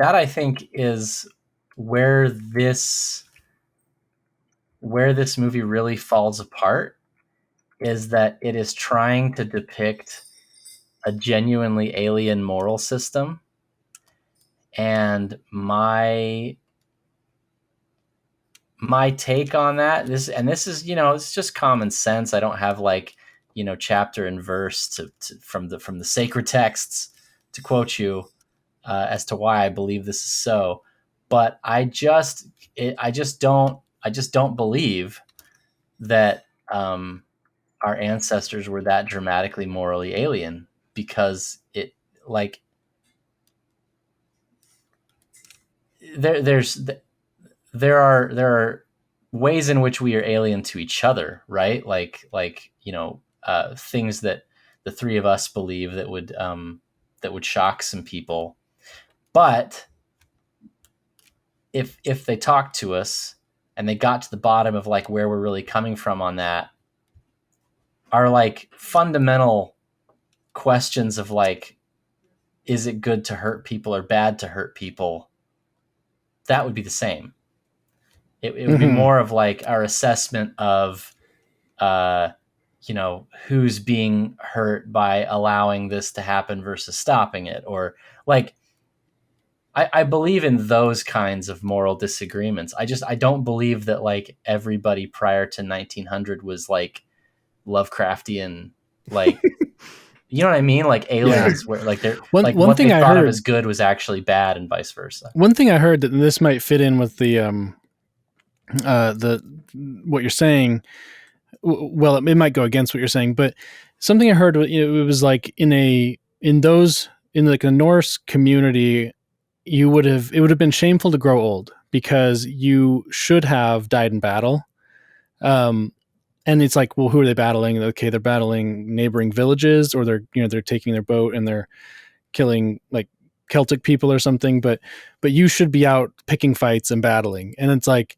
S2: I think is where this movie really falls apart, is that it is trying to depict a genuinely alien moral system. And my take on that, this is, it's just common sense. I don't have like, chapter and verse to from the sacred texts to quote you as to why I believe this is so. But I just don't believe that our ancestors were that dramatically morally alien, because it like there are ways in which we are alien to each other, right? Like things that the three of us believe that would shock some people. But if they talked to us and they got to the bottom of like where we're really coming from on that, our like fundamental questions of like, is it good to hurt people or bad to hurt people? That would be the same. It would be more of like our assessment of, who's being hurt by allowing this to happen versus stopping it. Or like, I believe in those kinds of moral disagreements. I don't believe that like everybody prior to 1900 was like Lovecraftian, like, you know what I mean? Like aliens were like they're like one what thing they thought of as good was actually bad, and vice versa.
S3: One thing I heard, that this might fit in with the what you're saying. Well, it might go against what you're saying, but something I heard, it was like in like a Norse community, it would have been shameful to grow old because you should have died in battle. And it's like, well, who are they battling? Okay, they're battling neighboring villages, or they're taking their boat and they're killing like Celtic people or something. But you should be out picking fights and battling. And it's like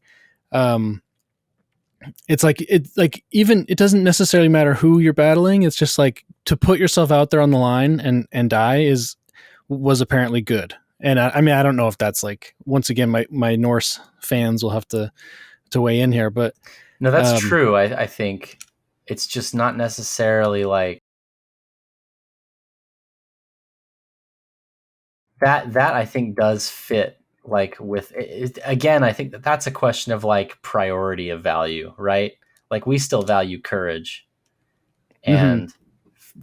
S3: even it doesn't necessarily matter who you're battling. It's just like to put yourself out there on the line and die was apparently good. And I mean, I don't know if that's like, once again, my Norse fans will have to weigh in here, but
S2: no, that's true. I think it's just not necessarily like that. That I think does fit like with it, again. I think that's a question of like priority of value, right? Like we still value courage, and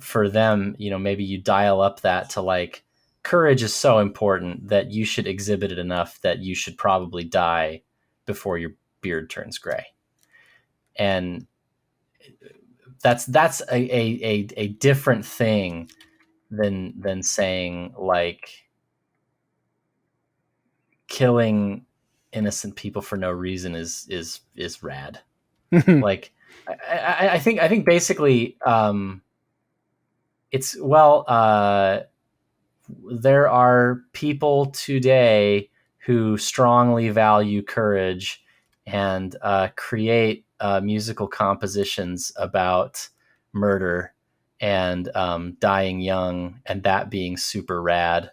S2: for them, maybe you dial up that to like, courage is so important that you should exhibit it enough that you should probably die before your beard turns gray. And that's a different thing than saying like killing innocent people for no reason is rad. Like I think basically it's there are people today who strongly value courage and create musical compositions about murder and dying young, and that being super rad.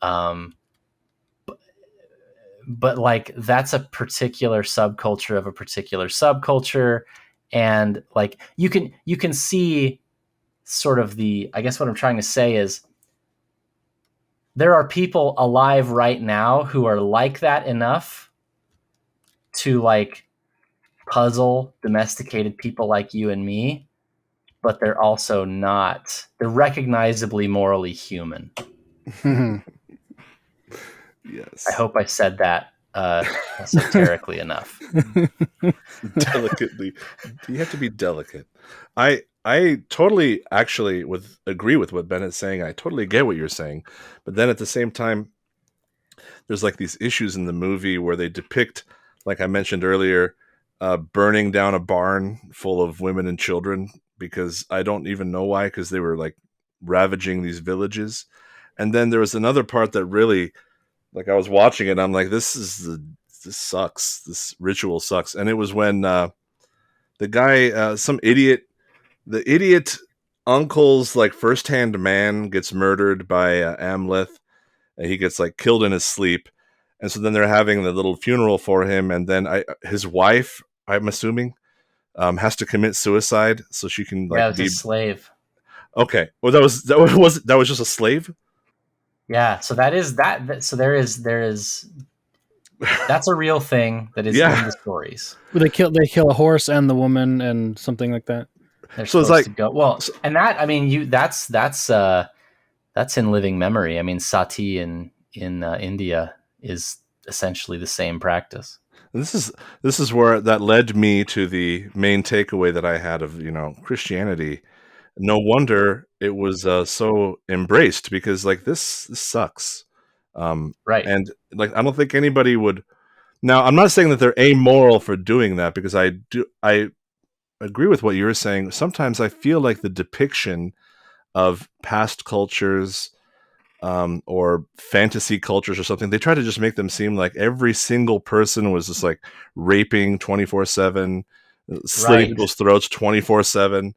S2: But like that's a particular subculture of a particular subculture, and like you can see sort of the, I guess what I'm trying to say is there are people alive right now who are like that enough to like puzzle domesticated people like you and me, but they're also not, they're recognizably morally human.
S1: Yes.
S2: I hope I said that esoterically enough.
S1: Delicately. You have to be delicate. I totally actually agree with what Bennett's saying. I totally get what you're saying. But then at the same time, there's like these issues in the movie where they depict, like I mentioned earlier, burning down a barn full of women and children, because I don't even know why, because they were like ravaging these villages. And then there was another part that really, like, I was watching it and I'm like, this sucks. This ritual sucks. And it was when the guy, the idiot uncle's like first-hand man gets murdered by Amleth, and he gets like killed in his sleep. And so then they're having the little funeral for him, and then his wife, I'm assuming, has to commit suicide so she can like
S2: be a slave.
S1: Okay. Well, that was just a slave.
S2: Yeah. So that is that. So there is that's a real thing that is in the stories.
S3: They kill a horse and the woman and something like that.
S2: They're so supposed to go well, and that, I mean, that's in living memory. I mean, sati in India is essentially the same practice.
S1: And this is where that led me to the main takeaway that I had of, Christianity. No wonder it was so embraced, because like this sucks.
S2: Right.
S1: And like I don't think anybody would. Now, I'm not saying that they're amoral for doing that, because I agree with what you're saying. Sometimes I feel like the depiction of past cultures, or fantasy cultures or something, they try to just make them seem like every single person was just like raping 24/7, slitting people's throats 24/7.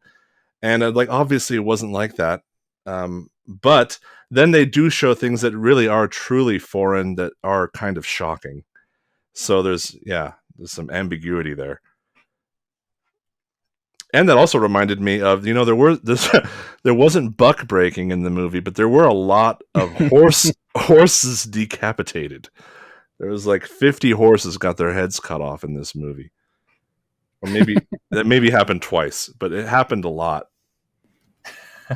S1: And like, obviously it wasn't like that. But then they do show things that really are truly foreign, that are kind of shocking. So there's some ambiguity there. And that also reminded me of, there wasn't buck breaking in the movie, but there were a lot of horses decapitated. There was like 50 horses got their heads cut off in this movie. Or maybe that happened twice, but it happened a lot.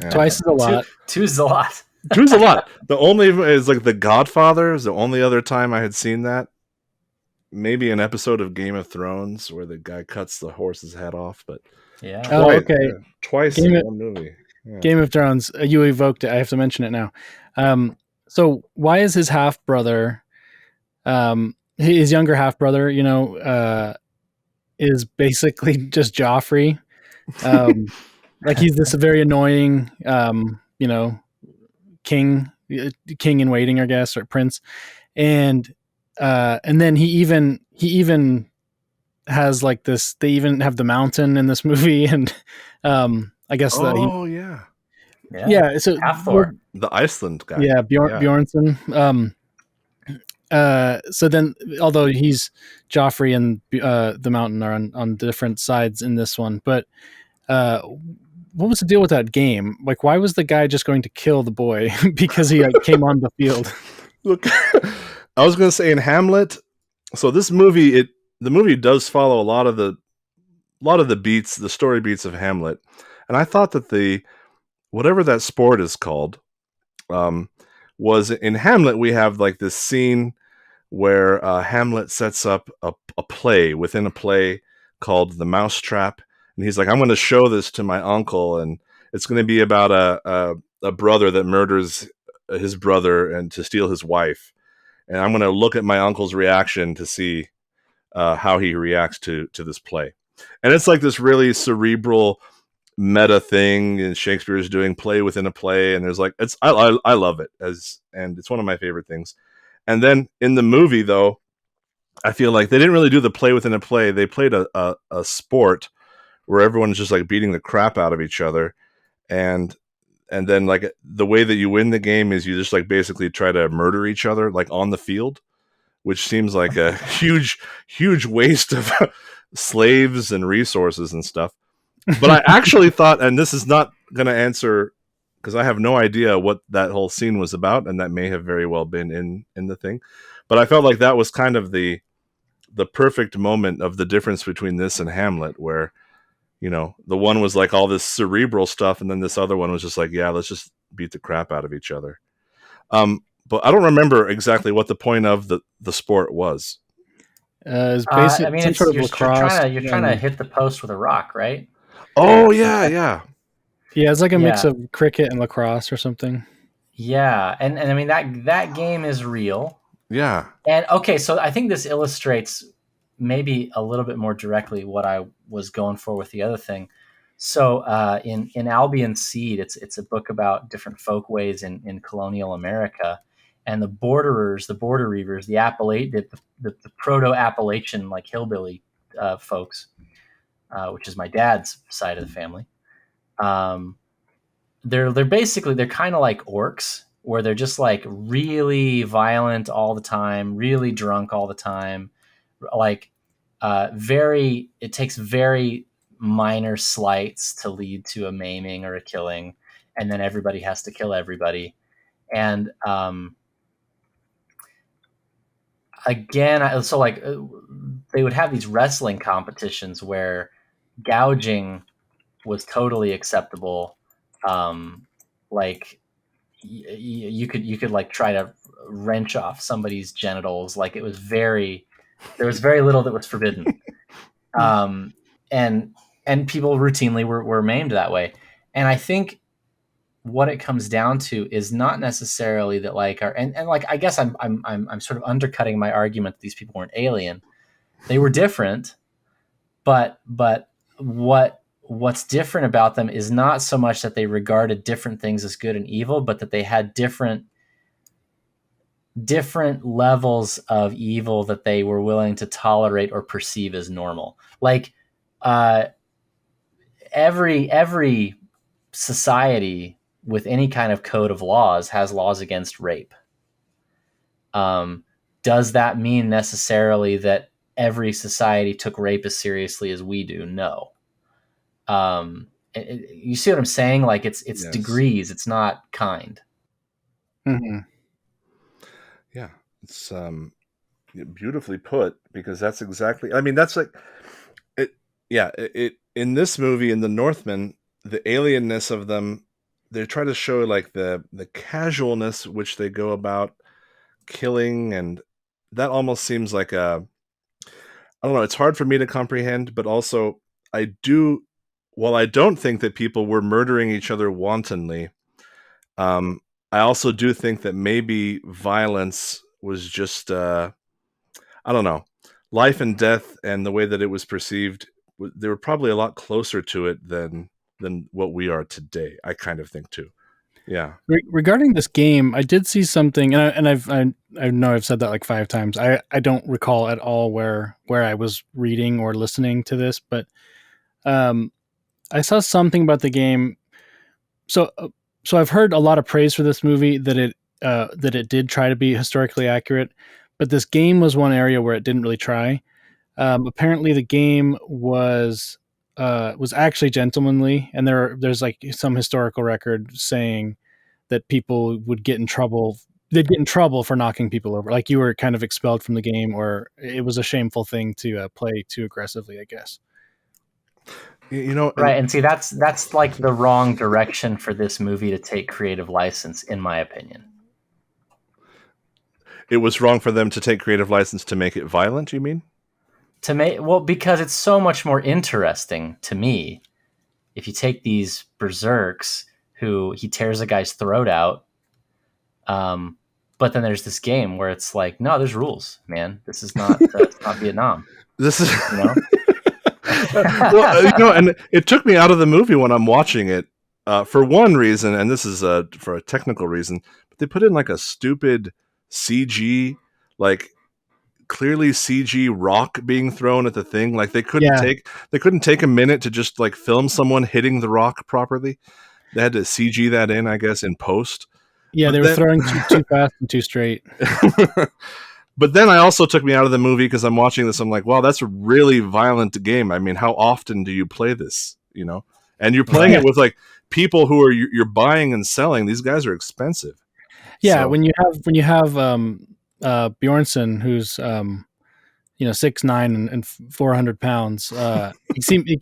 S3: Twice is a lot.
S2: Two's a lot.
S1: Two's a lot. The only is like The Godfather is the only other time I had seen that. Maybe an episode of Game of Thrones where the guy cuts the horse's head off, but
S3: okay.
S1: Twice in one movie.
S3: Yeah. Game of Thrones. You evoked it. I have to mention it now. So why is his half brother, his younger half brother, is basically just Joffrey? Like he's this very annoying, king in waiting, I guess, or prince, and then he even has like this. They even have the mountain in this movie, and I guess
S1: yeah.
S3: So
S1: the Iceland guy,
S3: Bjornsson. So then, although he's Joffrey and the mountain are on different sides in this one, but what was the deal with that game? Like, why was the guy just going to kill the boy because he came on the field?
S1: Look, I was going to say in Hamlet. So this movie, the movie does follow a lot of the beats, the story beats of Hamlet, and I thought that whatever that sport is called, was in Hamlet. We have like this scene where Hamlet sets up a play within a play called The Mousetrap. And he's like, I'm going to show this to my uncle, and it's going to be about a brother that murders his brother and to steal his wife. And I'm going to look at my uncle's reaction to see how he reacts to this play. And it's like this really cerebral meta thing, and Shakespeare is doing play within a play. And there's like, I love it, and it's one of my favorite things. And then in the movie, though, I feel like they didn't really do the play within a play. They played a sport where everyone's just like beating the crap out of each other, and then like the way that you win the game is you just like basically try to murder each other like on the field, which seems like a huge waste of slaves and resources and stuff. But I actually thought, and this is not going to answer because I have no idea what that whole scene was about, and that may have very well been in the thing. But I felt like that was kind of the perfect moment of the difference between this and Hamlet, where the one was like all this cerebral stuff, and then this other one was just like, yeah, let's just beat the crap out of each other. But I don't remember exactly what the point of the sport was.
S3: It's basically
S2: I mean,
S3: some
S2: it's
S3: sort of
S2: you're
S3: lacrosse.
S2: trying to hit the post with a rock, right?
S1: Oh yeah.
S3: Yeah, it's like a mix
S2: Yeah.
S3: of cricket and lacrosse or something.
S2: Yeah, and I mean that game is real.
S1: Yeah.
S2: And okay, so I think this illustrates maybe a little bit more directly what I was going for with the other thing. So in Albion Seed, it's a book about different folkways in colonial America, and the borderers, the border reavers, the proto-Appalachian like hillbilly folks, which is my dad's side of the family. They're kind of like orcs, where they're just like really violent all the time, really drunk all the time, like it takes very minor slights to lead to a maiming or a killing, and then everybody has to kill everybody. And again, so like they would have these wrestling competitions where gouging was totally acceptable. Like you could like try to wrench off somebody's genitals. Like there was very little that was forbidden. And people routinely were maimed that way. And I think what it comes down to is not necessarily that like and like I guess I'm sort of undercutting my argument that these people weren't alien. They were different, but what's different about them is not so much that they regarded different things as good and evil, but that they had different levels of evil that they were willing to tolerate or perceive as normal. Like every society with any kind of code of laws has laws against rape. Does that mean necessarily that every society took rape as seriously as we do? No. You see what I'm saying? Like it's
S1: Yes.
S2: degrees. It's not kind.
S3: Mm-hmm.
S1: Yeah, it's beautifully put, because that's exactly. I mean, that's like it. Yeah, it in this movie, in the Northman, the alienness of them. They try to show like the casualness which they go about killing, and that almost seems like a. I don't know. It's hard for me to comprehend, but also I do. While I don't think that people were murdering each other wantonly, I also do think that maybe violence was just, I don't know, life and death, and the way that it was perceived. They were probably a lot closer to it than what we are today. I kind of think too. Yeah.
S3: Regarding this game, I did see something, and I know I've said that like 5 times. I don't recall at all where I was reading or listening to this, but I saw something about the game. So I've heard a lot of praise for this movie, that it did try to be historically accurate, but this game was one area where it didn't really try. Apparently, the game was actually gentlemanly, and there's like some historical record saying that people would get in trouble. They'd get in trouble for knocking people over, like you were kind of expelled from the game, or it was a shameful thing to play too aggressively, I guess.
S2: Right, and see that's like the wrong direction for this movie to take creative license, in my opinion.
S1: It was wrong for them to take creative license to make it violent, you mean?
S2: Because it's so much more interesting to me if you take these berserks who he tears a guy's throat out, but then there's this game where it's like, no, there's rules, man. This is not it's not Vietnam.
S1: This is well, and it took me out of the movie when I'm watching it for one reason, and this is for a technical reason. But they put in like a stupid CG like clearly CG rock being thrown at the thing. Like they couldn't
S3: Yeah.
S1: take a minute to just like film someone hitting the rock properly. They had to CG that in, I guess, in post.
S3: Yeah,
S1: But
S3: they were
S1: then,
S3: throwing too fast and too straight.
S1: but then I also took me out of the movie because I'm watching this. I'm like, wow, that's a really violent game. I mean, how often do you play this? You know, and you're playing
S2: Right.
S1: it with like people who are you're buying and selling. These guys are expensive.
S3: Yeah,
S1: So
S3: when you have Bjornsson, who's 6'9" and 400 pounds, he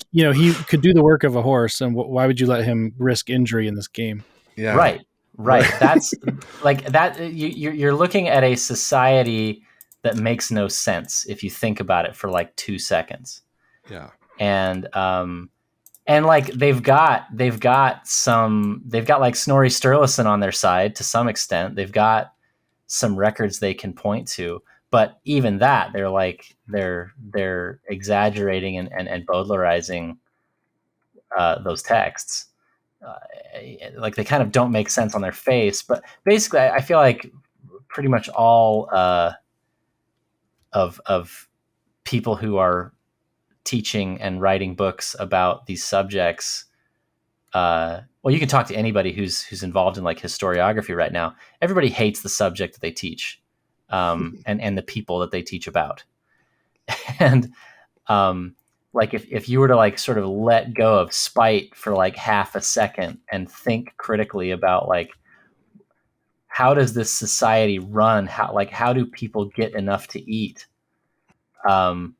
S3: could do the work of a horse, and why would you let him risk injury in this game?
S1: yeah,
S2: Right.
S1: right.
S2: That's like that. You're looking at a society that makes no sense if you think about it for like 2 seconds.
S1: Yeah.
S2: And like they've got like Snorri Sturluson on their side to some extent. They've got some records they can point to, but even that they're exaggerating and Bowdlerizing those texts. Uh, like they kind of don't make sense on their face, but basically, I feel like pretty much all of people who are teaching and writing books about these subjects. Well, you can talk to anybody who's involved in like historiography right now. Everybody hates the subject that they teach, and the people that they teach about. And like if you were to like sort of let go of spite for like half a second and think critically about like how does this society run? How do people get enough to eat? Um,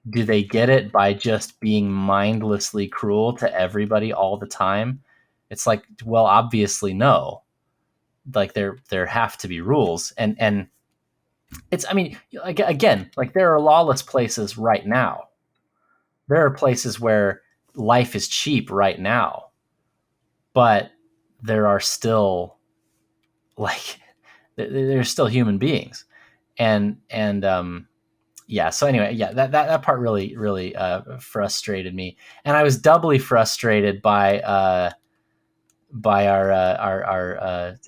S2: do they get it by just being mindlessly cruel to everybody all the time? It's like, well, obviously no. Like there have to be rules, and it's, I mean, again, like there are lawless places right now. There are places where life is cheap right now, but there are still like there's still human beings, and yeah. So anyway, yeah, that part really frustrated me, and I was doubly frustrated by our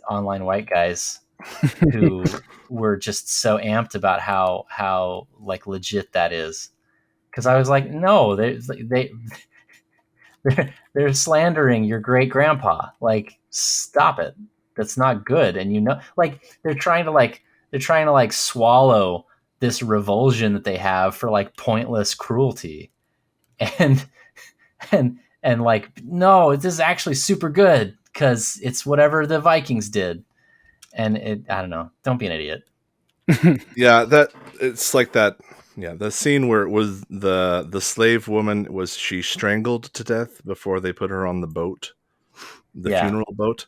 S2: online white guys who were just so amped about how like legit that is, because I was like, no, they're slandering your great grandpa. Like, stop it. That's not good. And like they're trying to like swallow this revulsion that they have for like pointless cruelty. And and like, no, this is actually super good because it's whatever the Vikings did. And I don't know. Don't be an idiot.
S1: Yeah, that it's like that. Yeah, the scene where it was the slave woman, was she strangled to death before they put her on the boat, the
S2: Yeah.
S1: funeral boat.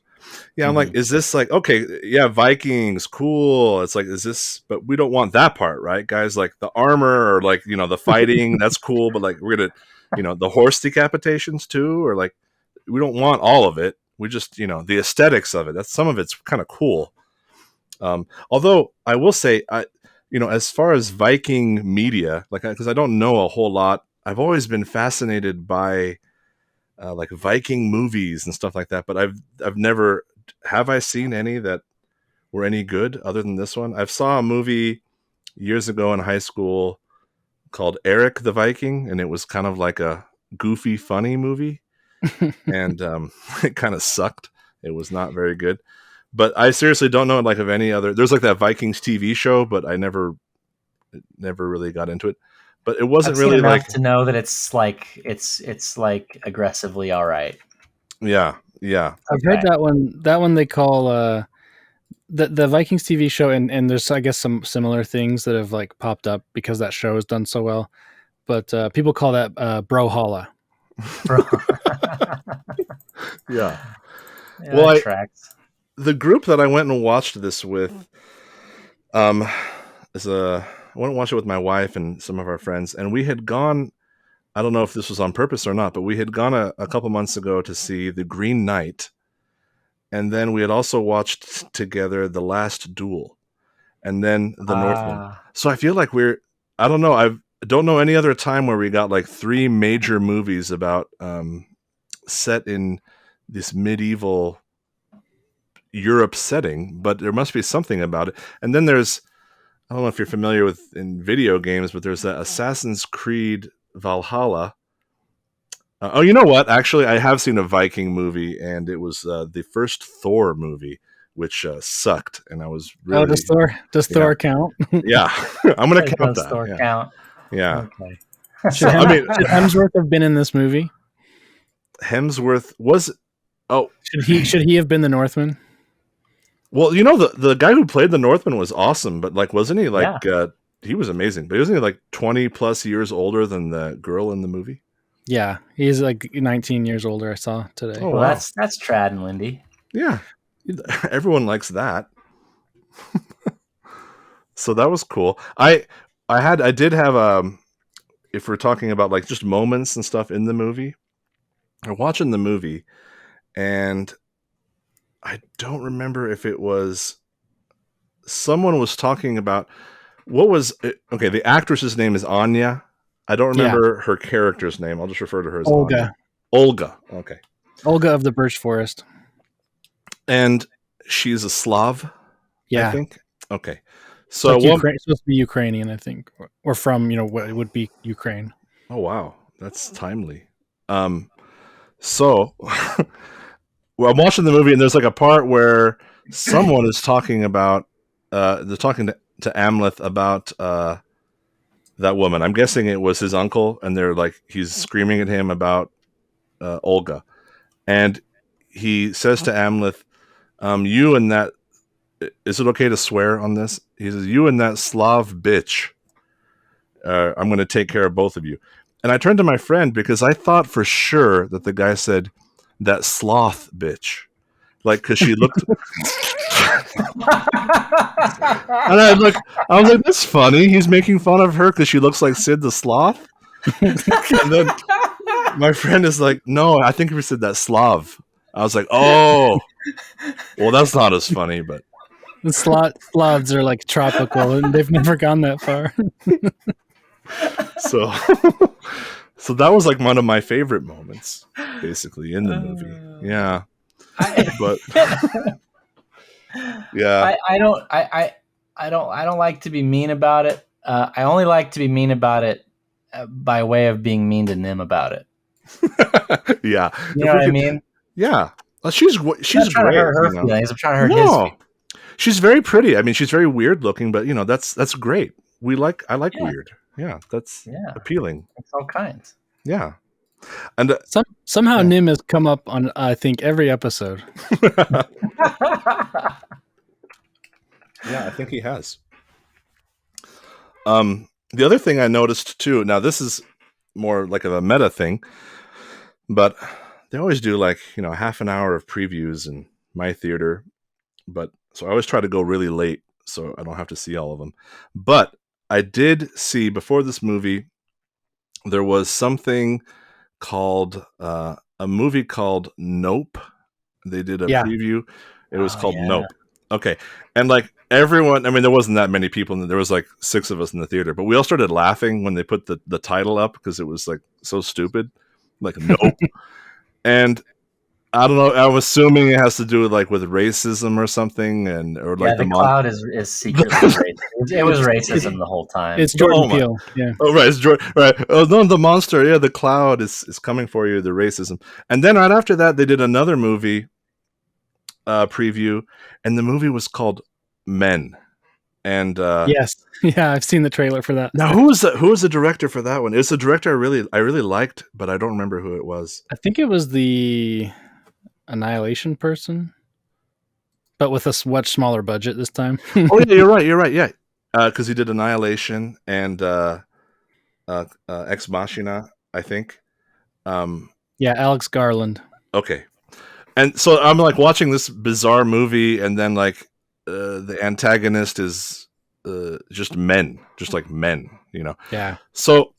S1: Yeah, I'm like,
S2: Mhm.
S1: is this like, okay? Yeah, Vikings, cool. It's like, is this? But we don't want that part, right, guys? Like the armor or like the fighting, that's cool. But like we're gonna, the horse decapitations too, or like we don't want all of it. We just the aesthetics of it. That's some of it's kind of cool. Although I will say, as far as Viking media, like because I don't know a whole lot, I've always been fascinated by like Viking movies and stuff like that. But I've never have I seen any that were any good other than this one. I've saw a movie years ago in high school called Eric the Viking, and it was kind of like a goofy, funny movie, and it kind of sucked. It was not very good. But I seriously don't know like of any other. There's like that Vikings TV show, but I never really got into it. But it
S2: I've
S1: wasn't
S2: seen
S1: really
S2: enough
S1: like,
S2: to know that it's like aggressively all right.
S1: yeah, yeah,
S3: I've
S2: Okay.
S3: heard that one. That one they call the Vikings TV show, and there's I guess some similar things that have like popped up because that show has done so well. But people call that Brawlhalla.
S2: Bro.
S1: yeah.
S2: Yeah,
S1: Well,
S2: that tracks.
S1: the group that I went and watched this with, um, is I went and watched it with my wife and some of our friends, and we had gone. I don't know if this was on purpose or not, but we had gone a couple months ago to see The Green Knight, and then we had also watched together The Last Duel, and then The Northman.
S2: Ah,
S1: So I feel like I don't know, I don't know any other time where we got like three major movies about set in this medieval Europe setting, but there must be something about it. And then there's I don't know if you're familiar with in video games, but there's that Assassin's Creed Valhalla. Oh, you know what? Actually, I have seen a Viking movie, and it was the first Thor movie, which sucked, and I was
S3: Oh,
S1: really
S3: does
S1: yeah
S3: Thor count?
S1: yeah. I'm gonna count
S2: Does
S1: that.
S2: Thor
S1: Yeah,
S2: count?
S1: yeah.
S2: Okay.
S1: So I mean,
S3: Should Hemsworth have been in this movie?
S1: Hemsworth was oh
S3: Should he have been the Northman?
S1: well, you know the guy who played the Northman was awesome, but like wasn't he
S2: Yeah.
S1: like he was amazing, but wasn't he like 20 plus years older than the girl in the movie?
S3: Yeah, he's like 19 years older. I saw today.
S1: Oh
S2: Well,
S1: wow,
S2: that's Trad and Lindy.
S1: yeah, everyone likes that. So that was cool. I did have if we're talking about like just moments and stuff in the movie, I'm watching the movie and I don't remember if it was someone was talking about what was it, okay, the actress's name is Anya. I don't
S3: Yeah,
S1: remember her character's name. I'll just refer to her as
S3: Olga.
S1: Anya. Olga. Okay.
S3: Olga of the Birch Forest.
S1: And she's a Slav, I
S3: Yeah,
S1: think. Okay.
S3: it's
S1: So
S3: like Ukraine, supposed to be Ukrainian, I think, or from what would be Ukraine.
S1: oh wow, that's timely. So well, I'm watching the movie and there's like a part where someone is talking about they're talking to Amleth about that woman. I'm guessing it was his uncle, and they're like he's screaming at him about Olga, and he says to Amleth, "You and that is it okay to swear on this?" He says, "You and that Slav bitch. I'm going to take care of both of you." And I turned to my friend because I thought for sure that the guy said that sloth bitch, like because she looked. And I was like, that's funny. He's making fun of her because she looks like Sid the Sloth. And then my friend is like, no, I think he said that Slav. I was like, oh, well, that's not as funny, but
S3: The Slavs are like tropical, and they've never gone that far.
S1: so so that was like one of my favorite moments, basically in the movie. Yeah, but yeah,
S2: I don't like to be mean about it. I only like to be mean about it by way of being mean to Nim about it.
S1: yeah.
S2: You know what I mean?
S1: Yeah, she's
S2: I'm not
S1: great.
S2: trying to hurt her feelings. I'm trying to hurt his feelings.
S1: She's very pretty. I mean, she's very weird looking, but that's great. I like weird. Yeah, that's appealing.
S2: It's all kinds.
S1: Yeah, and
S3: Somehow Nim has come up on I think every episode.
S1: yeah, I think he has. The other thing I noticed too. Now this is more like of a meta thing, but they always do like half an hour of previews in my theater. But so I always try to go really late so I don't have to see all of them. But I did see before this movie, there was something called a movie called Nope. They did a preview. It was called Nope. Okay. And like everyone, I mean, there wasn't that many people. There was like 6 of us in the theater, but we all started laughing when they put the title up because it was like so stupid. Like Nope. And I don't know. I'm assuming it has to do with like with racism or something, or like
S2: the cloud is secretly racist. It was racism the whole time.
S3: It's Jordan Peele. Yeah.
S1: Oh right, it's Jordan. Right. Oh no, the monster. Yeah, the cloud is coming for you. The racism. And then right after that, they did another movie preview, and the movie was called Men. And
S3: yes, yeah, I've seen the trailer for that.
S1: Now, who was the director for that one? It's a director I really liked, but I don't remember who it was.
S3: I think it was the Annihilation person, but with a much smaller budget this time.
S1: Oh yeah, you're right. Yeah, because he did Annihilation and Ex Machina, I think.
S3: Yeah, Alex Garland.
S1: Okay, and so I'm like watching this bizarre movie, and then like the antagonist is just men, just like men,
S3: Yeah.
S1: So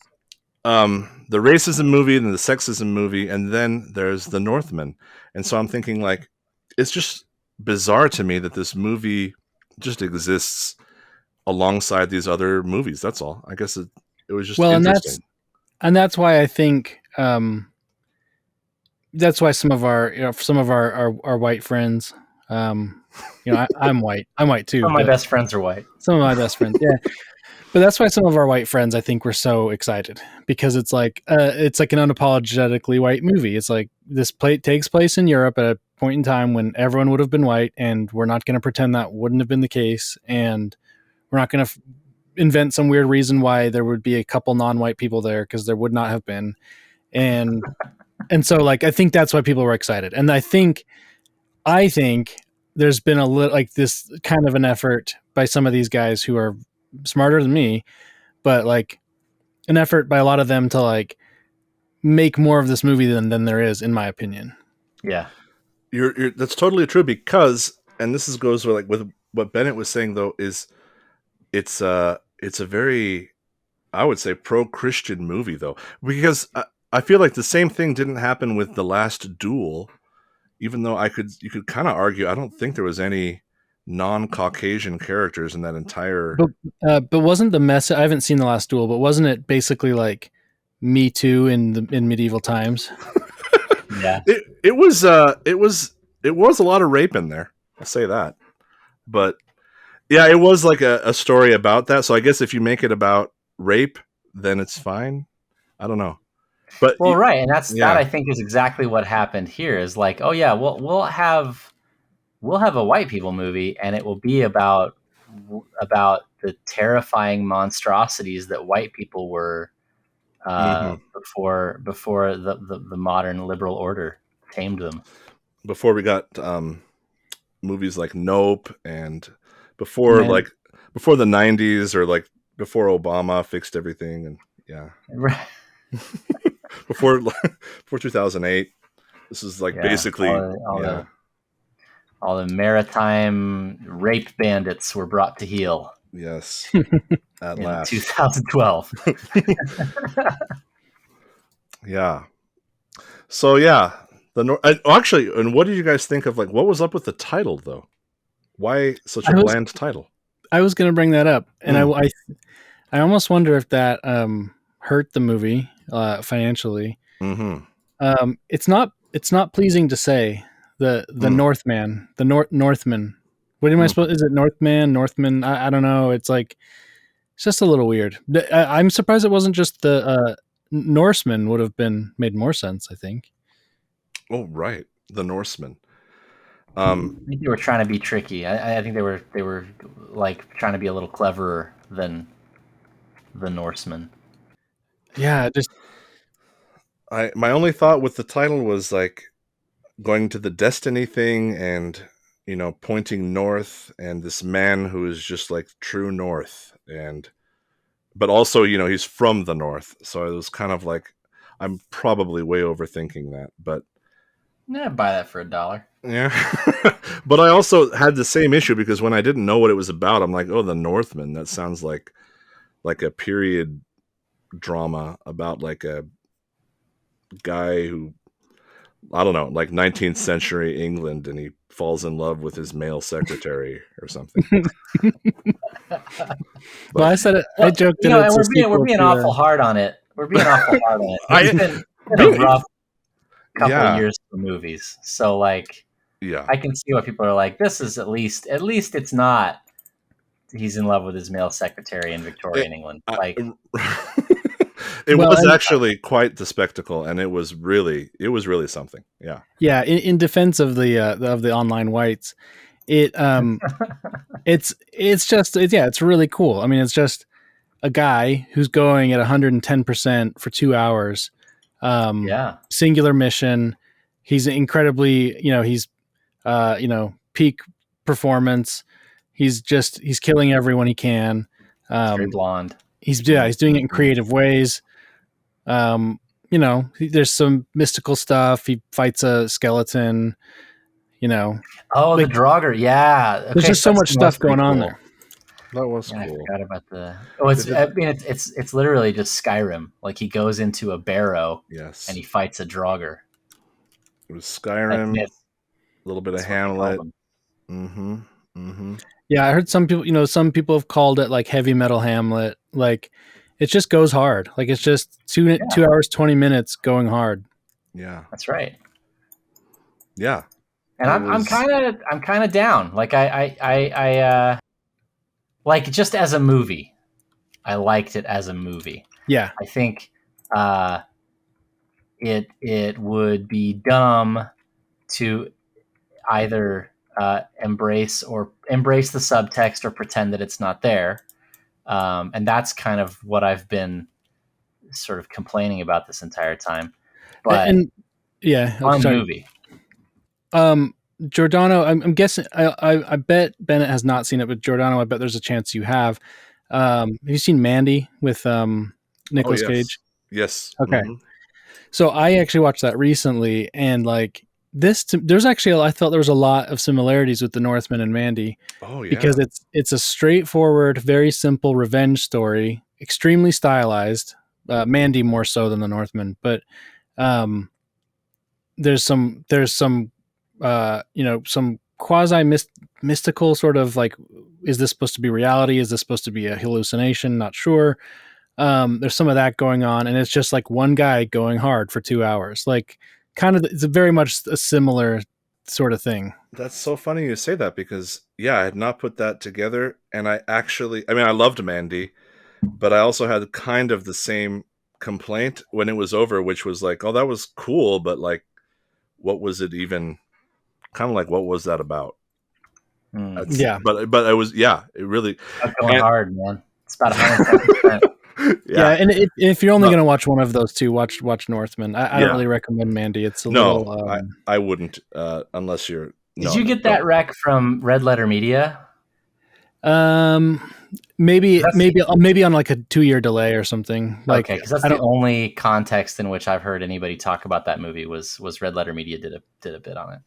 S1: the racism movie and the sexism movie, and then there's the Northman. And so I'm thinking like, it's just bizarre to me that this movie just exists alongside these other movies. That's all. I guess it was just interesting.
S3: And that's why I think that's why some of our white friends I'm white. I'm white too.
S2: Some of my
S3: but
S2: best friends are white.
S3: Some of my best friends, yeah. But that's why some of our white friends, I think, were so excited because it's like an unapologetically white movie. It's like this takes place in Europe at a point in time when everyone would have been white, and we're not going to pretend that wouldn't have been the case, and we're not going to invent some weird reason why there would be a couple non-white people there, because there would not have been. And so like I think that's why people were excited. And I think there's been a little like this kind of an effort by some of these guys who are smarter than me, but like an effort by a lot of them to like make more of this movie than there is, in my opinion.
S2: Yeah.
S1: You're that's totally true, because, and this goes with what Bennett was saying though, is it's a very, I would say, pro-Christian movie though, because I feel like the same thing didn't happen with The Last Duel, even though you could kind of argue I don't think there was any non-Caucasian characters in that entire.
S3: But wasn't the message? I haven't seen The Last Duel, but wasn't it basically like Me Too in medieval times?
S2: Yeah.
S1: It was a lot of rape in there. I'll say that, but yeah, it was like a story about that. So I guess if you make it about rape, then it's fine. I don't know. But
S2: well, right, and that I think is exactly what happened here. Is like, oh yeah, we'll have a white people movie, and it will be about the terrifying monstrosities that white people were before the modern liberal order tamed them.
S1: Before we got movies like Nope, and before the 90s, or like before Obama fixed everything, and yeah.
S2: Right.
S1: before 2008, this is like basically
S2: all the maritime rape bandits were brought to heel.
S1: Yes, at last.
S2: 2012.
S1: Yeah. So yeah, actually, and what did you guys think of, like, what was up with the title though? Why such a bland title?
S3: I was going to bring that up, and I almost wonder if that hurt the movie financially.
S1: Mm-hmm.
S3: It's not pleasing to say the Northman, Northman. What am I supposed? Is it Northman? I don't know. It's like it's just a little weird. I'm surprised it wasn't just the Norseman. Would have made more sense, I think.
S1: Oh right, the Norseman.
S2: I think they were trying to be tricky. I think they were like trying to be a little cleverer than the Norseman.
S3: Yeah,
S1: my only thought with the title was like going to the destiny thing, and pointing north, and this man who is just like true north, but also he's from the north, so it was kind of like, I'm probably way overthinking that, but
S2: yeah, buy that for $1.
S1: Yeah. But I also had the same issue, because when I didn't know what it was about, I'm like, oh, the Northman, that sounds like a period drama about like a guy who, I don't know, like 19th century England, and he falls in love with his male secretary or something.
S3: Well, I said it. I joked that
S2: we're being awful hard on it. We're being awful hard on it. It's been a rough couple of years for movies, so like,
S1: yeah,
S2: I can see why people are like, this is at least it's not he's in love with his male secretary in Victorian England. Like,
S1: it was actually quite the spectacle, and it was really something. Yeah.
S3: Yeah. In defense of the online whites, it's really cool. I mean, it's just a guy who's going at 110% for 2 hours. Singular mission. He's incredibly, he's peak performance. He's killing everyone he can.
S2: Very blonde.
S3: He's doing it in creative ways. There's some mystical stuff. He fights a skeleton.
S2: Oh, the Draugr. Yeah. Okay,
S3: there's just so much stuff going on there.
S1: That was cool.
S2: I forgot about the. Oh, it's literally just Skyrim. Like, he goes into a barrow.
S1: Yes.
S2: And he fights a Draugr.
S1: It was Skyrim. A little bit of Hamlet. Mm-hmm. Mm-hmm.
S3: Yeah, I heard some people have called it like heavy metal Hamlet. Like, it just goes hard. Like, it's just 2 hours, 20 minutes going hard.
S1: Yeah.
S2: That's right.
S1: Yeah.
S2: And
S1: It
S2: I'm
S1: was.
S2: kind of down. Like like just as a movie, I liked it as a movie.
S3: Yeah.
S2: I think uh, it would be dumb to either embrace the subtext or pretend that it's not there. And that's kind of what I've been sort of complaining about this entire time. But
S3: And yeah, I'm
S2: fun
S3: sorry.
S2: movie.
S3: Giordano, I'm guessing. I bet Bennett has not seen it, but Giordano, I bet there's a chance you have. Have you seen Mandy with
S1: Oh
S3: Nicolas
S1: yes,
S3: Cage?
S1: yes.
S3: Okay,
S1: Hmm.
S3: so I actually watched that recently, and like there's actually I thought there was a lot of similarities with the Northman and Mandy
S1: Oh
S3: because
S1: yeah.
S3: it's a straightforward, very simple revenge story, extremely stylized. Mandy more so than the Northman, but um, there's some some quasi mystical sort of like, is this supposed to be reality, is this supposed to be a hallucination, not sure. There's some of that going on, and it's just like one guy going hard for 2 hours, like kind of, it's very much a similar sort of thing.
S1: That's so funny you say that because yeah, I had not put that together, and I mean, I loved Mandy, but I also had kind of the same complaint when it was over, which was like, oh, that was cool, but like, what was it even? Kind of like, what was that about? That's,
S3: Yeah,
S1: but I was, yeah, it really,
S2: I'm going
S1: and
S2: hard, man. It's about 110%.
S3: yeah,
S1: yeah,
S3: and if you're only
S1: no,
S3: going to watch one of those two, watch Northman. I don't
S1: yeah,
S3: really recommend Mandy. It's a
S1: no,
S3: little
S1: I wouldn't, unless you're,
S2: Did
S1: no,
S2: you
S1: no,
S2: get that
S1: don't.
S2: rec from Red Letter Media?
S3: um maybe
S2: That's
S3: maybe on like a 2 year delay or something, like
S2: okay, because that's
S3: I
S2: the
S3: don't.
S2: only context in which I've heard anybody talk about that movie was Red Letter Media did a bit on it.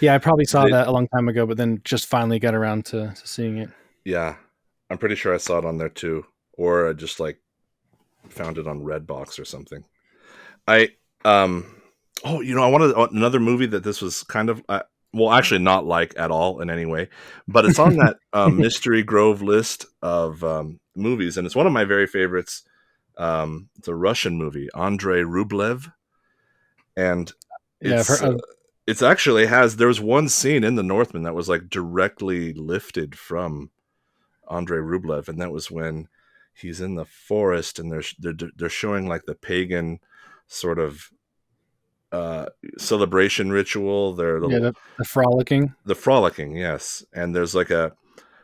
S3: Yeah, I probably saw
S1: They,
S3: that a long time ago, but then just finally got around to seeing it.
S1: yeah, I'm pretty sure I saw it on there too, or I just like found it on Redbox or something. I oh, I wanted another movie that this was kind of well, actually not like at all in any way, but it's on that Mystery Grove list of movies, and it's one of my very favorites. It's a Russian movie, Andrei Rublev, and
S3: Yeah, I've heard.
S1: it's actually has there was one scene in The Northman that was like directly lifted from Andrei Rublev, and that was when he's in the forest and they're showing like the pagan sort of celebration ritual, their
S3: Yeah,
S1: little
S3: the frolicking.
S1: the frolicking, yes. And there's like a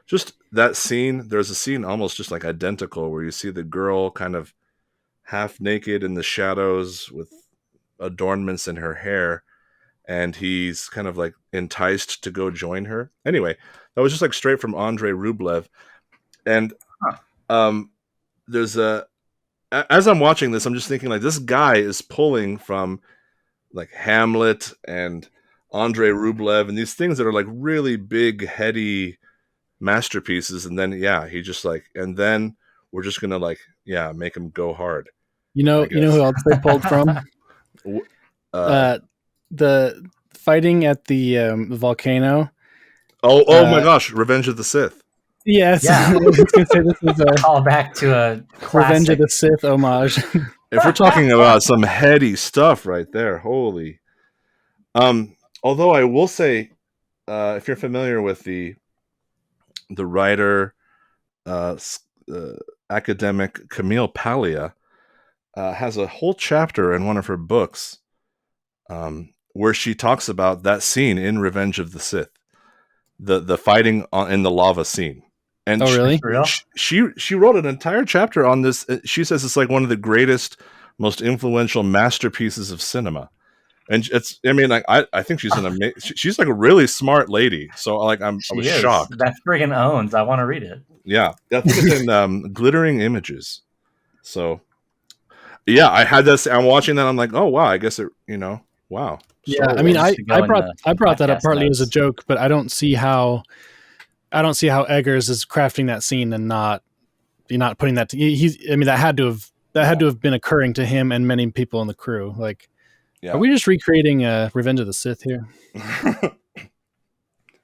S1: just that scene. There's a scene almost just like identical where you see the girl kind of half naked in the shadows with adornments in her hair, and he's kind of like enticed to go join her. Anyway, that was just like straight from Andrei Rublev, and
S2: Huh.
S1: um, there's a as I'm watching this, I'm just thinking like this guy is pulling from like Hamlet and Andrei Rublev and these things that are like really big, heady masterpieces. And then, yeah, he just like, and then we're just going to like, yeah, make him go hard, I
S3: You know
S1: guess.
S3: who else they pulled from?
S1: Uh,
S3: Uh, the fighting at the volcano.
S1: oh my
S3: Uh,
S1: gosh, Revenge of the Sith.
S3: yes,
S2: Yeah,
S3: I was gonna say this is a
S2: call back to a
S3: Revenge of
S2: classic.
S3: the Sith homage.
S1: If we're talking about some heady stuff right there, holy. Although I will say, if you're familiar with the writer, uh, uh, academic Camille Paglia, has a whole chapter in one of her books where she talks about that scene in Revenge of the Sith, the fighting in the lava scene, and
S3: Oh, really?
S2: For real?
S1: she wrote an entire chapter on this. She says it's like one of the greatest, most influential masterpieces of cinema. And it's, I mean, like, I think she's she's like a really smart lady. So like, I was
S2: She is.
S1: shocked.
S2: That friggin' owns. I want to read it.
S1: Yeah. I think it's in Glittering Images. So yeah, I had this. I'm watching that. I'm like, oh wow, I guess it. Wow,
S3: Yeah,
S1: Star
S3: I mean,
S2: Just
S1: Wars.
S2: to go in the
S3: I brought that up
S2: podcast
S3: partly as a
S2: notes.
S3: joke, but I don't see how Eggers is crafting that scene and not putting that. He's. I mean, that had to have been occurring to him and many people in the crew. Like, are
S1: Yeah,
S3: we just recreating Revenge of the Sith here?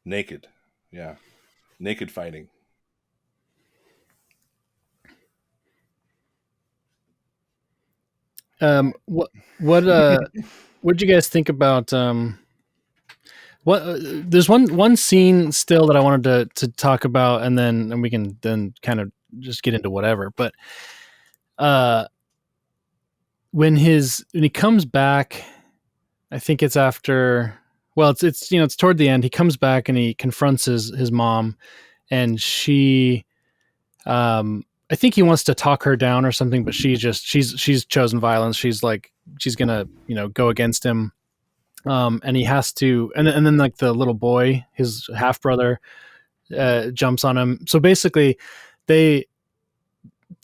S1: naked. Yeah, naked fighting.
S3: What what did you guys think about What there's one scene still that I wanted to talk about, and we can then kind of just get into whatever. But uh, when he comes back, I think it's after. Well, it's toward the end. He comes back and he confronts his mom, and she, I think he wants to talk her down or something, but she's chosen violence. She's like she's gonna go against him, and he has to, and then like the little boy, his half brother, jumps on him. So basically, they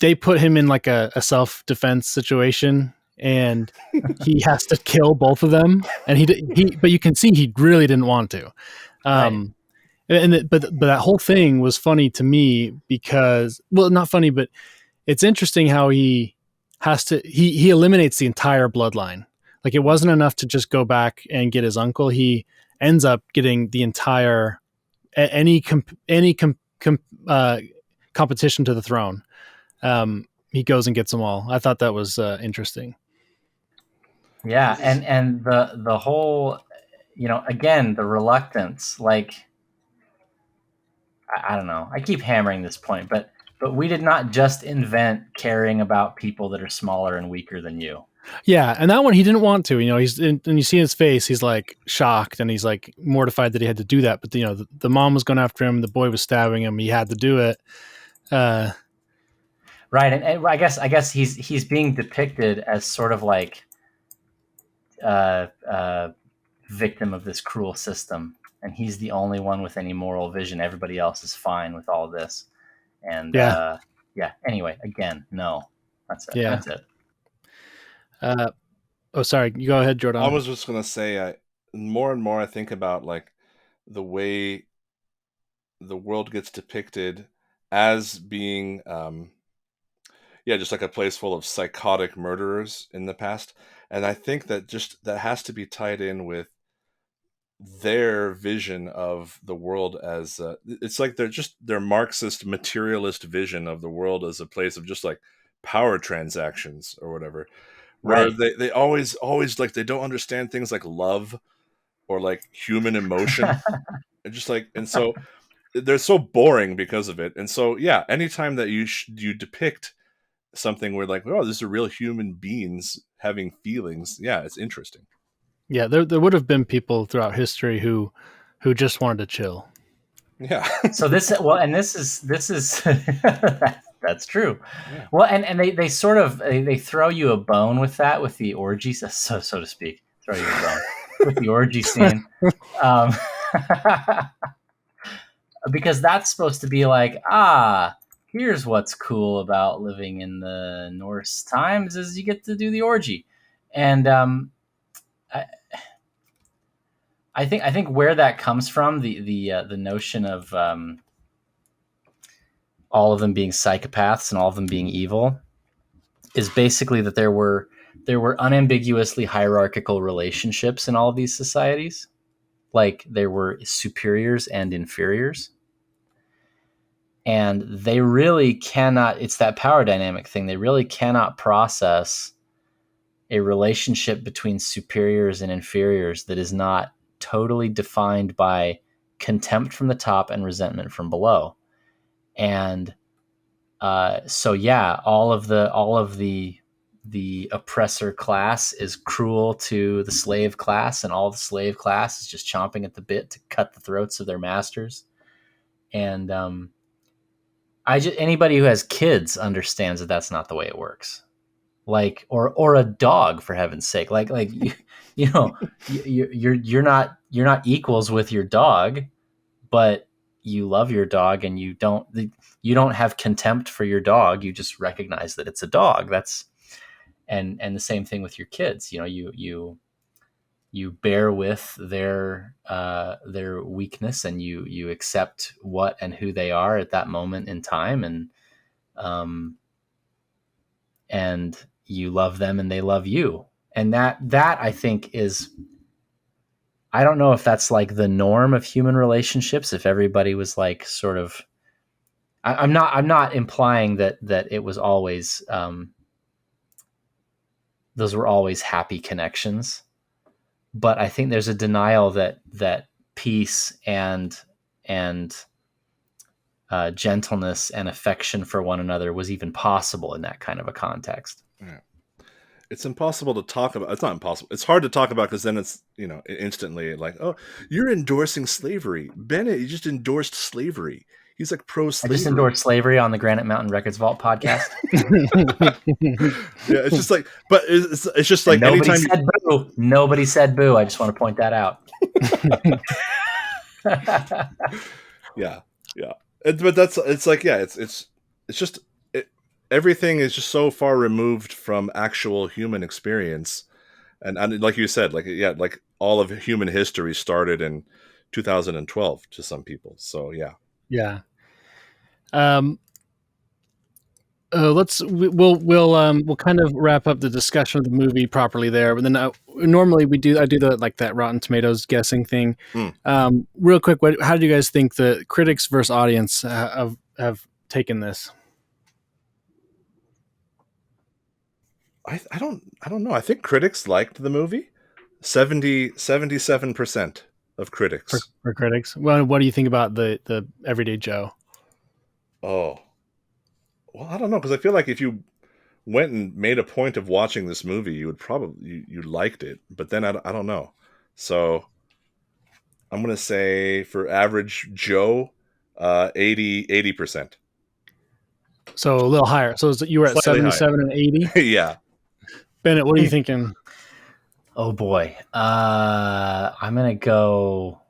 S3: they put him in like a self defense situation, and he has to kill both of them. And but you can see he really didn't want to.
S2: Right.
S3: But that whole thing was funny to me because, well, not funny, but it's interesting how he eliminates the entire bloodline. Like, it wasn't enough to just go back and get his uncle. He ends up getting the entire competition to the throne. He goes and gets them all. I thought that was interesting.
S2: Yeah, and the whole, again, the reluctance, like, I don't know. I keep hammering this point, but we did not just invent caring about people that are smaller and weaker than you.
S3: Yeah, and that one he didn't want to. And you see his face, he's like shocked and he's like mortified that he had to do that. But the mom was going after him, the boy was stabbing him, he had to do it.
S2: Right, and I guess he's being depicted as sort of like victim of this cruel system, and he's the only one with any moral vision. Everybody else is fine with all this, and
S3: yeah.
S2: Anyway, again, no, that's it.
S3: Yeah.
S2: That's it.
S3: Oh, sorry. You go ahead, Jordan.
S1: I was just gonna say, more and more I think about like the way the world gets depicted as being, just like a place full of psychotic murderers in the past, and I think that has to be tied in with their vision of the world as it's like their Marxist materialist vision of the world as a place of just like power transactions or whatever, where
S2: Right.
S1: they always like they don't understand things like love or like human emotion, and just like, and so they're so boring because of it. And so yeah, anytime that you depict something where like, oh, these are real human beings having feelings, yeah, it's interesting.
S3: Yeah, there would have been people throughout history who just wanted to chill.
S1: Yeah.
S2: So this is that's true.
S1: Yeah.
S2: Well, and they sort of they throw you a bone with that, with the orgies, so to speak. Throw you a bone with the orgy scene, because that's supposed to be like, here's what's cool about living in the Norse times is you get to do the orgy, and I think where that comes from, the notion of all of them being psychopaths and all of them being evil, is basically that there were unambiguously hierarchical relationships in all of these societies. Like, there were superiors and inferiors, and they really cannot, it's that power dynamic thing, they really cannot process a relationship between superiors and inferiors that is not totally defined by contempt from the top and resentment from below. And so yeah, all of the oppressor class is cruel to the slave class, and all the slave class is just chomping at the bit to cut the throats of their masters. And anybody who has kids understands that that's not the way it works. Like, or a dog, for heaven's sake. Like you're not equals with your dog, but you love your dog, and you don't have contempt for your dog. You just recognize that it's a dog. That's and the same thing with your kids. You bear with their weakness, and you accept what and who they are at that moment in time, and you love them and they love you. And that I think is, I don't know if that's like the norm of human relationships, if everybody was like sort of, I'm not implying that it was always those were always happy connections, but I think there's a denial that peace and gentleness and affection for one another was even possible in that kind of a context.
S1: Yeah. It's impossible to talk about. It's not impossible. It's hard to talk about because then it's, instantly like, oh, you're endorsing slavery. Bennett, you just endorsed slavery. He's like
S2: I
S1: pro-slavery.
S2: just endorsed slavery on the Granite Mountain Records Vault podcast.
S1: Yeah, it's just like, but it's just like
S2: Nobody
S1: anytime
S2: said boo. Nobody said boo. I just want to point that out.
S1: yeah. But it's like, yeah, it's just everything is just so far removed from actual human experience, and like you said, like, yeah, like all of human history started in 2012 to some people. So yeah.
S3: Yeah. We'll kind of wrap up the discussion of the movie properly there, but then normally I do that Rotten Tomatoes guessing thing. Real quick, how do you guys think the critics versus audience have taken this?
S1: I don't know. I think critics liked the movie. 77% of critics.
S3: For critics. Well, what do you think about the Everyday Joe?
S1: Oh, well, I don't know, because I feel like if you went and made a point of watching this movie, you would probably you liked it. But then I don't know. So I'm gonna say for average Joe, 80%.
S3: So a little higher. So you were at
S1: Slightly
S3: 77 and 80.
S1: Yeah.
S3: Bennett, what are you thinking?
S2: Oh boy. I'm gonna go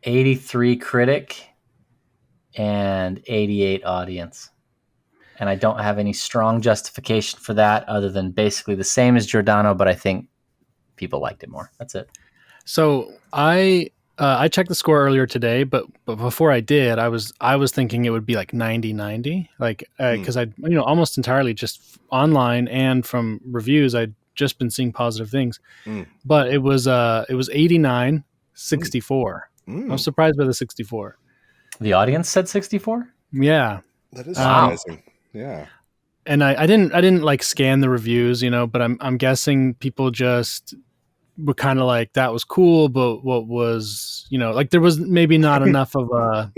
S2: 83 critic and 88 audience. And I don't have any strong justification for that other than basically the same as Giordano, but I think people liked it more. That's it.
S3: So I checked the score earlier today, but before I did, I was thinking it would be like 90-90, like because I almost entirely just online and from reviews I'd just been seeing positive things, but it was 89-64. I was surprised by the 64.
S2: The audience said 64.
S3: Yeah,
S1: that is surprising. Yeah,
S3: and I didn't like scan the reviews, but I'm guessing people just were kind of like, that was cool, but what was, like there was maybe not enough of like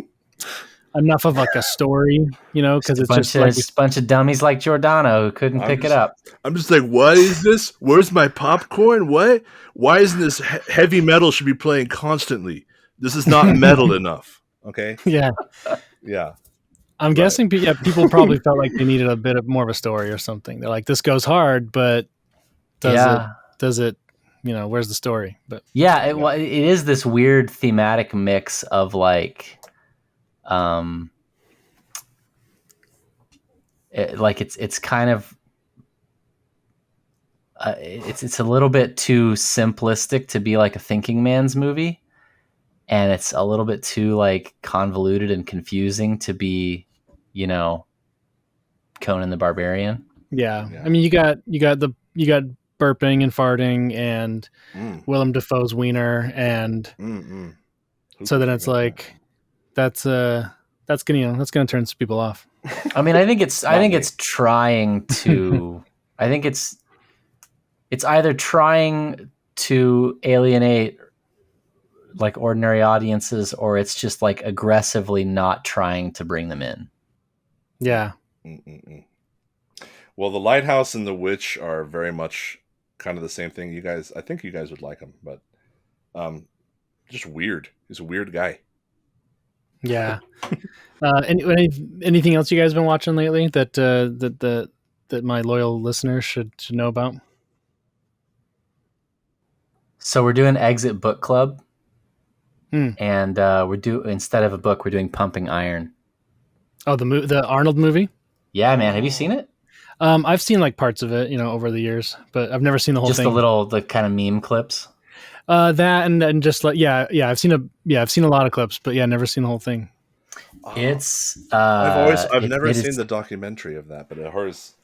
S3: a story, because it's just like
S2: a bunch of dummies like Giordano who couldn't pick it up.
S1: I'm just like, what is this? Where's my popcorn? What? Why isn't this heavy metal should be playing constantly? This is not metal enough. Okay.
S3: Yeah.
S1: Yeah.
S3: I'm guessing people probably felt like they needed a bit of more of a story or something. They're like, this goes hard, but does it, where's the story? But
S2: it is this weird thematic mix of like, it's kind of, it's a little bit too simplistic to be like a thinking man's movie. And it's a little bit too like convoluted and confusing to be, Conan the Barbarian.
S3: Yeah. I mean, you got burping and farting and Willem Dafoe's wiener, and so then it's like that's gonna turn some people off.
S2: I mean, I think it's trying to. I think it's either trying to alienate like ordinary audiences, or it's just like aggressively not trying to bring them in.
S3: Yeah.
S1: Well, The Lighthouse and The Witch are very much kind of the same thing. I think you guys would like them, but just weird. He's a weird guy.
S3: Yeah. Anything else you guys been watching lately that my loyal listeners should know about?
S2: So we're doing Exit Book Club, and instead of a book, we're doing Pumping Iron.
S3: Oh, the Arnold movie?
S2: Yeah, man. Have you seen it?
S3: I've seen like parts of it, over the years, but I've never seen the whole thing.
S2: Just the kind of meme clips.
S3: That and just like I've seen a lot of clips, but never seen the whole thing.
S2: It's
S1: I've never seen the documentary of that, but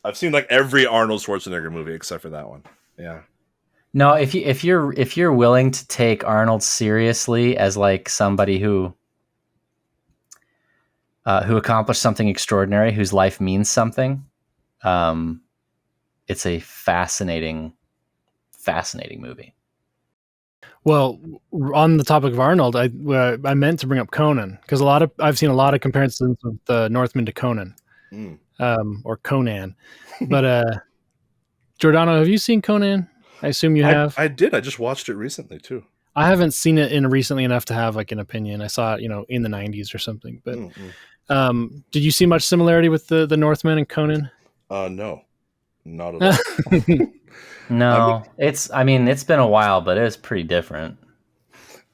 S1: I've seen like every Arnold Schwarzenegger movie except for that one. Yeah.
S2: No, if you're willing to take Arnold seriously as like somebody who accomplished something extraordinary, whose life means something, it's a fascinating fascinating movie.
S3: Well, on the topic of Arnold, I meant to bring up Conan because I've seen a lot of comparisons of the Northman to Conan, or Conan. But Giordano, have you seen Conan? I assume you have.
S1: I did. I just watched it recently too.
S3: I haven't seen it in recently enough to have like an opinion. I saw it, in the 90s or something. But did you see much similarity with the Northman and Conan?
S1: No, not at all.
S2: No, it's been a while, but it's pretty different.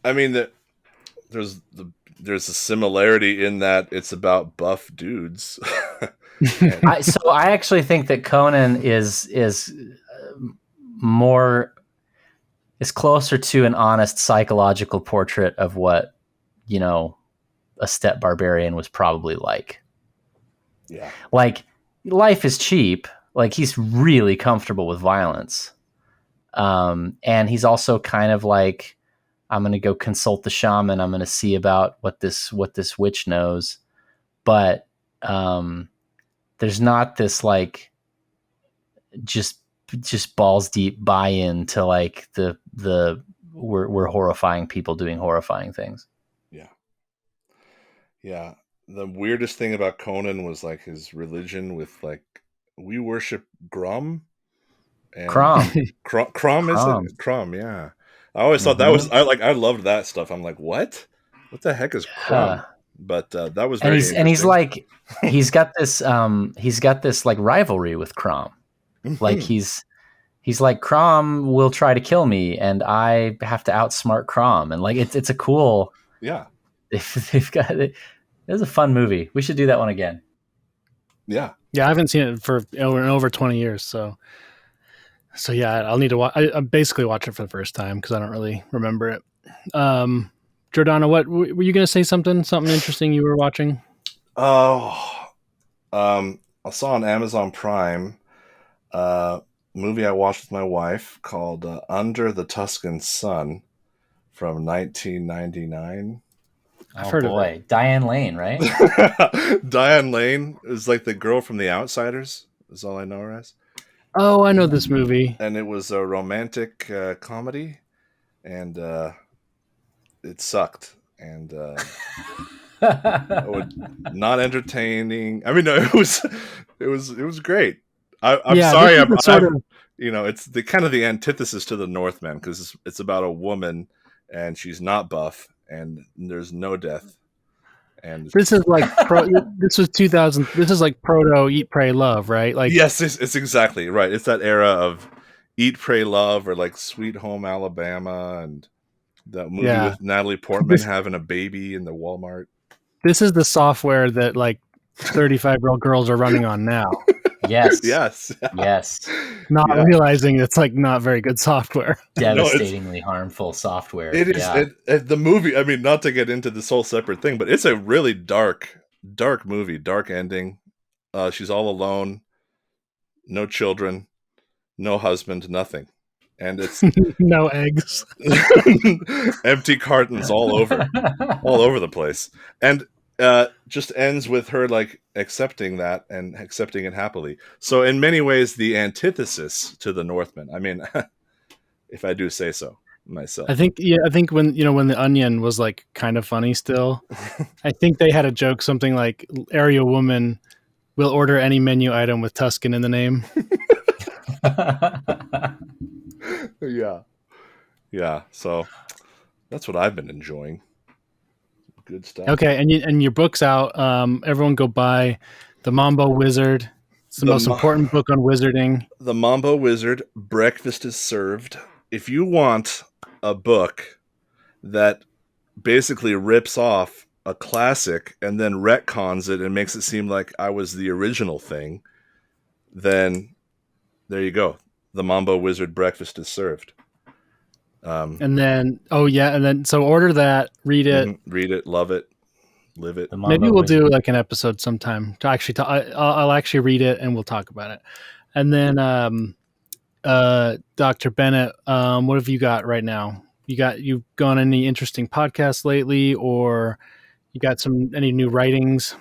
S1: I mean, there's a similarity in that it's about buff dudes.
S2: So I actually think that Conan is closer to an honest psychological portrait of what, a steppe barbarian was probably like.
S1: Yeah.
S2: Like, life is cheap. Like, he's really comfortable with violence. And he's also kind of like, I'm going to go consult the shaman. I'm going to see about what this witch knows. But there's not this like just balls deep buy-in to like the we're horrifying people doing horrifying things.
S1: Yeah. The weirdest thing about Conan was like his religion with like, we worship Grum. And
S2: Crom.
S1: Crom is it? Crom, yeah. I always thought that was I loved that stuff. I'm like, what the heck is Crom? But that was very interesting.
S2: And he's like, he's got this like rivalry with Crom. Like he's like, Crom will try to kill me and I have to outsmart Crom. And like, it's a cool, they've got it. It was a fun movie. We should do that one again.
S3: Yeah. I haven't seen it for over 20 years. So yeah, I'll need to watch. I basically watched it for the first time because I don't really remember it. Giordano, what were you going to say? Something interesting you were watching?
S1: Oh, I saw on Amazon Prime movie I watched with my wife called Under the Tuscan Sun from 1999.
S2: I've heard of it. Diane Lane, right?
S1: Diane Lane is like the girl from The Outsiders, is all I know her as.
S3: Oh, I know this movie.
S1: And it was a romantic comedy, and it sucked. And not entertaining. I mean, no, it was great. I'm sorry. It's the kind of the antithesis to the Northman because it's about a woman and she's not buff and there's no death. And
S3: this is like this was 2000. This is like proto Eat, Pray, Love, right? Like,
S1: yes, it's exactly right. It's that era of Eat, Pray, Love, or like Sweet Home Alabama, and that movie with Natalie Portman having a baby in the Walmart.
S3: This is the software that like 35-year-old girls are running on now.
S2: Yes.
S3: Not realizing it's like not very good software.
S2: Devastatingly harmful software.
S1: It is. Yeah. The movie, I mean, not to get into this whole separate thing, but it's a really dark movie, dark ending. She's all alone, no children, no husband, nothing. And it's
S3: no eggs.
S1: Empty cartons all over the place. And just ends with her like accepting that and accepting it happily. So in many ways, the antithesis to the Northman. I mean, if I do say so myself.
S3: I think when The Onion was like kind of funny still, I think they had a joke something like area woman will order any menu item with Tuscan in the name.
S1: Yeah. So that's what I've been enjoying. Good stuff.
S3: Okay, and your book's out. Everyone go buy The Mambo Wizard. It's the most important book on wizarding.
S1: The Mambo Wizard, Breakfast is Served. If you want a book that basically rips off a classic and then retcons it and makes it seem like I was the original thing, then there you go. The Mambo Wizard, Breakfast is Served.
S3: So order that, read it,
S1: love it, live it.
S3: Maybe we'll do like an episode sometime to actually I'll actually read it and we'll talk about it. And then Dr. Bennett, what have you got right now? You've gone any interesting podcasts lately, or you got any new writings?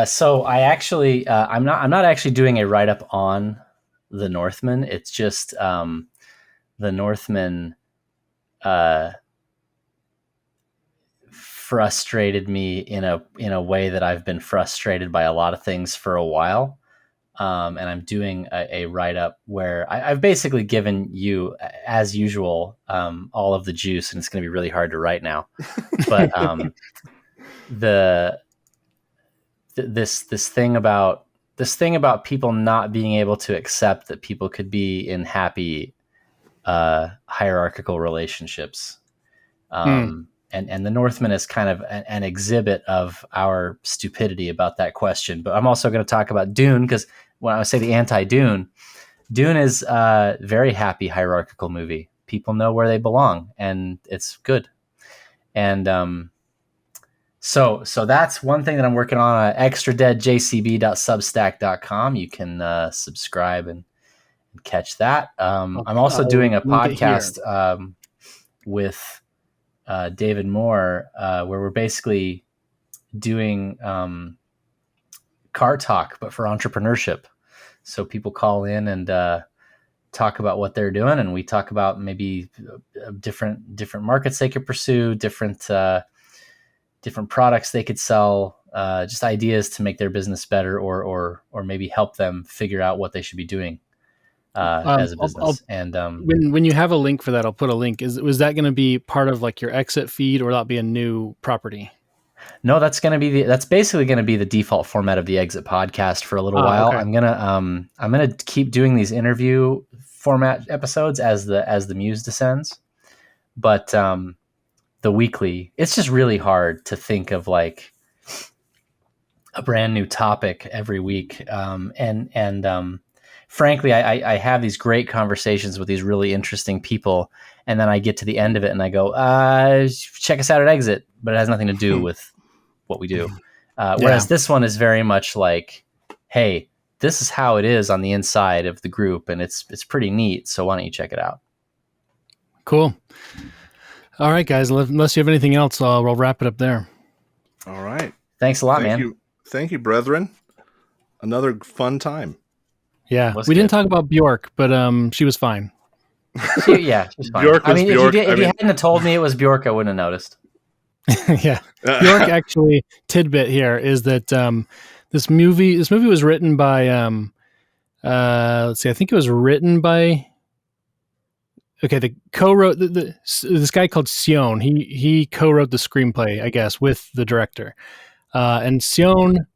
S2: So I actually I'm not actually doing a write-up on the Northman. It's just the Northman frustrated me in a way that I've been frustrated by a lot of things for a while. And I'm doing a write-up where I've basically given you, as usual, all of the juice, and it's going to be really hard to write now. But this thing about people not being able to accept that people could be in happy hierarchical relationships. And the Northman is kind of an exhibit of our stupidity about that question. But I'm also going to talk about Dune, because when I say the anti-Dune, Dune is a very happy hierarchical movie. People know where they belong, and it's good. And so that's one thing that I'm working on. extradeadjcb.substack.com. You can subscribe and catch that. I'm also doing a podcast with David Moore, where we're basically doing car talk, but for entrepreneurship. So people call in and talk about what they're doing, and we talk about maybe different markets they could pursue, different products they could sell, just ideas to make their business better, or maybe help them figure out what they should be doing as a business.
S3: When you have a link for that, I'll put a link. Was that going to be part of like your exit feed, or will that be a new property?
S2: No, that's basically going to be the default format of the Exit podcast for a little while. Okay. I'm gonna keep doing these interview format episodes as the muse descends, but the weekly, it's just really hard to think of like a brand new topic every week. Frankly, I have these great conversations with these really interesting people, and then I get to the end of it and I go, check us out at Exit, but it has nothing to do with what we do. Whereas this one is very much like, hey, this is how it is on the inside of the group, and it's pretty neat. So why don't you check it out?
S3: Cool. All right, guys. Unless you have anything else, we'll wrap it up there.
S1: All right.
S2: Thanks a lot, man.
S1: Thank you, brethren. Another fun time.
S3: Yeah, we didn't talk about Bjork, but she was fine.
S2: She was fine.
S1: Bjork was Bjork.
S2: If you hadn't have told me it was Bjork, I wouldn't have noticed.
S3: Yeah, Bjork actually. Tidbit here is that this movie was written by let's see, I think it was written by. Okay, the co-wrote this guy called Sion. He co-wrote the screenplay, I guess, with the director, and Sion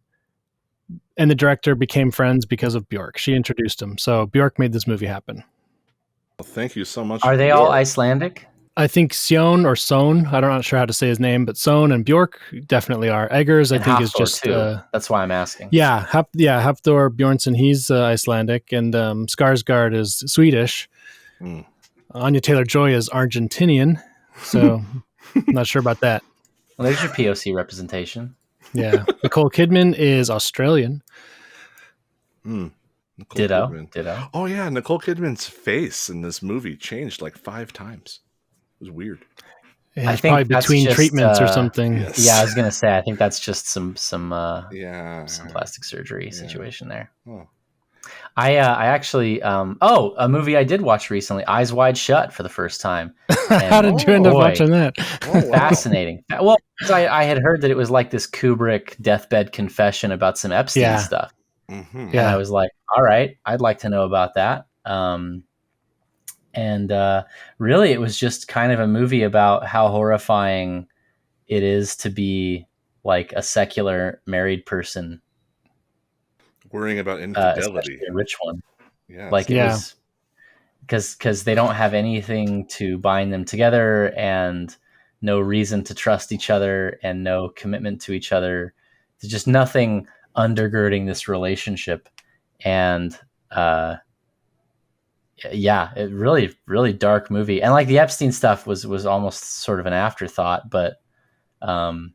S3: and the director became friends because of Bjork. She introduced him. So Bjork made this movie happen.
S1: Well, thank you so much.
S2: Are they all Icelandic?
S3: I think Sion or Son. I'm not sure how to say his name, but Son and Bjork definitely are. Eggers, I think,
S2: Hafthor
S3: is just...
S2: that's why I'm asking.
S3: Yeah, Hafthor Bjornsson, he's Icelandic, and Skarsgård is Swedish. Anya Taylor-Joy is Argentinian, so I'm not sure about that.
S2: Well, there's your POC representation.
S3: Yeah. Nicole Kidman is Australian.
S2: Ditto.
S1: Oh, yeah. Nicole Kidman's face in this movie changed like 5 times. It was weird.
S3: Yeah, I think probably between treatments or something.
S2: Yes. Yeah, I was going to say, I think that's just some plastic surgery situation there. Oh. I actually, a movie I did watch recently, Eyes Wide Shut, for the first time. And,
S3: how did you end up watching that?
S2: Fascinating. Well, I had heard that it was like this Kubrick deathbed confession about some Epstein stuff.
S1: Mm-hmm.
S2: Yeah. And I was like, all right, I'd like to know about that. Really, it was just kind of a movie about how horrifying it is to be like a secular married person.
S1: Worrying about infidelity.
S2: A rich one.
S1: Yeah.
S2: Like it was because they don't have anything to bind them together, and no reason to trust each other, and no commitment to each other. There's just nothing undergirding this relationship. And it really, really dark movie. And like the Epstein stuff was almost sort of an afterthought, but the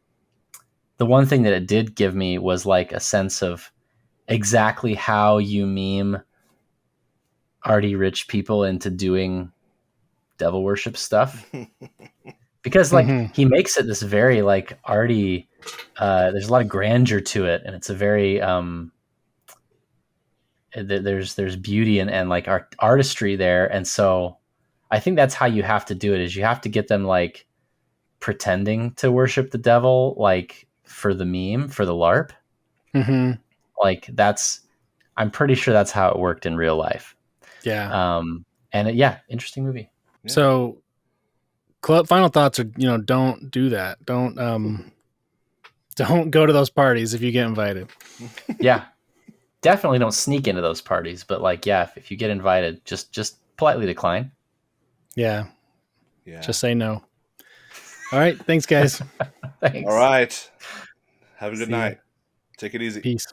S2: one thing that it did give me was like a sense of exactly how you meme arty rich people into doing devil worship stuff. Because like he makes it this very like arty, there's a lot of grandeur to it, and it's a very there's beauty and like artistry there. And so I think that's how you have to do it. Is you have to get them like pretending to worship the devil, like for the meme, for the LARP.
S3: Mm-hmm.
S2: Like I'm pretty sure that's how it worked in real life.
S3: Yeah.
S2: And interesting movie.
S1: Yeah.
S3: So, final thoughts are, don't do that. Don't go to those parties if you get invited.
S2: Yeah, definitely don't sneak into those parties. But like, yeah, if you get invited, just politely decline.
S3: Yeah.
S1: Yeah.
S3: Just say no. All right. Thanks, guys.
S2: Thanks.
S1: All right. Have a good
S3: See ya.
S1: night. Take it easy.
S3: Peace.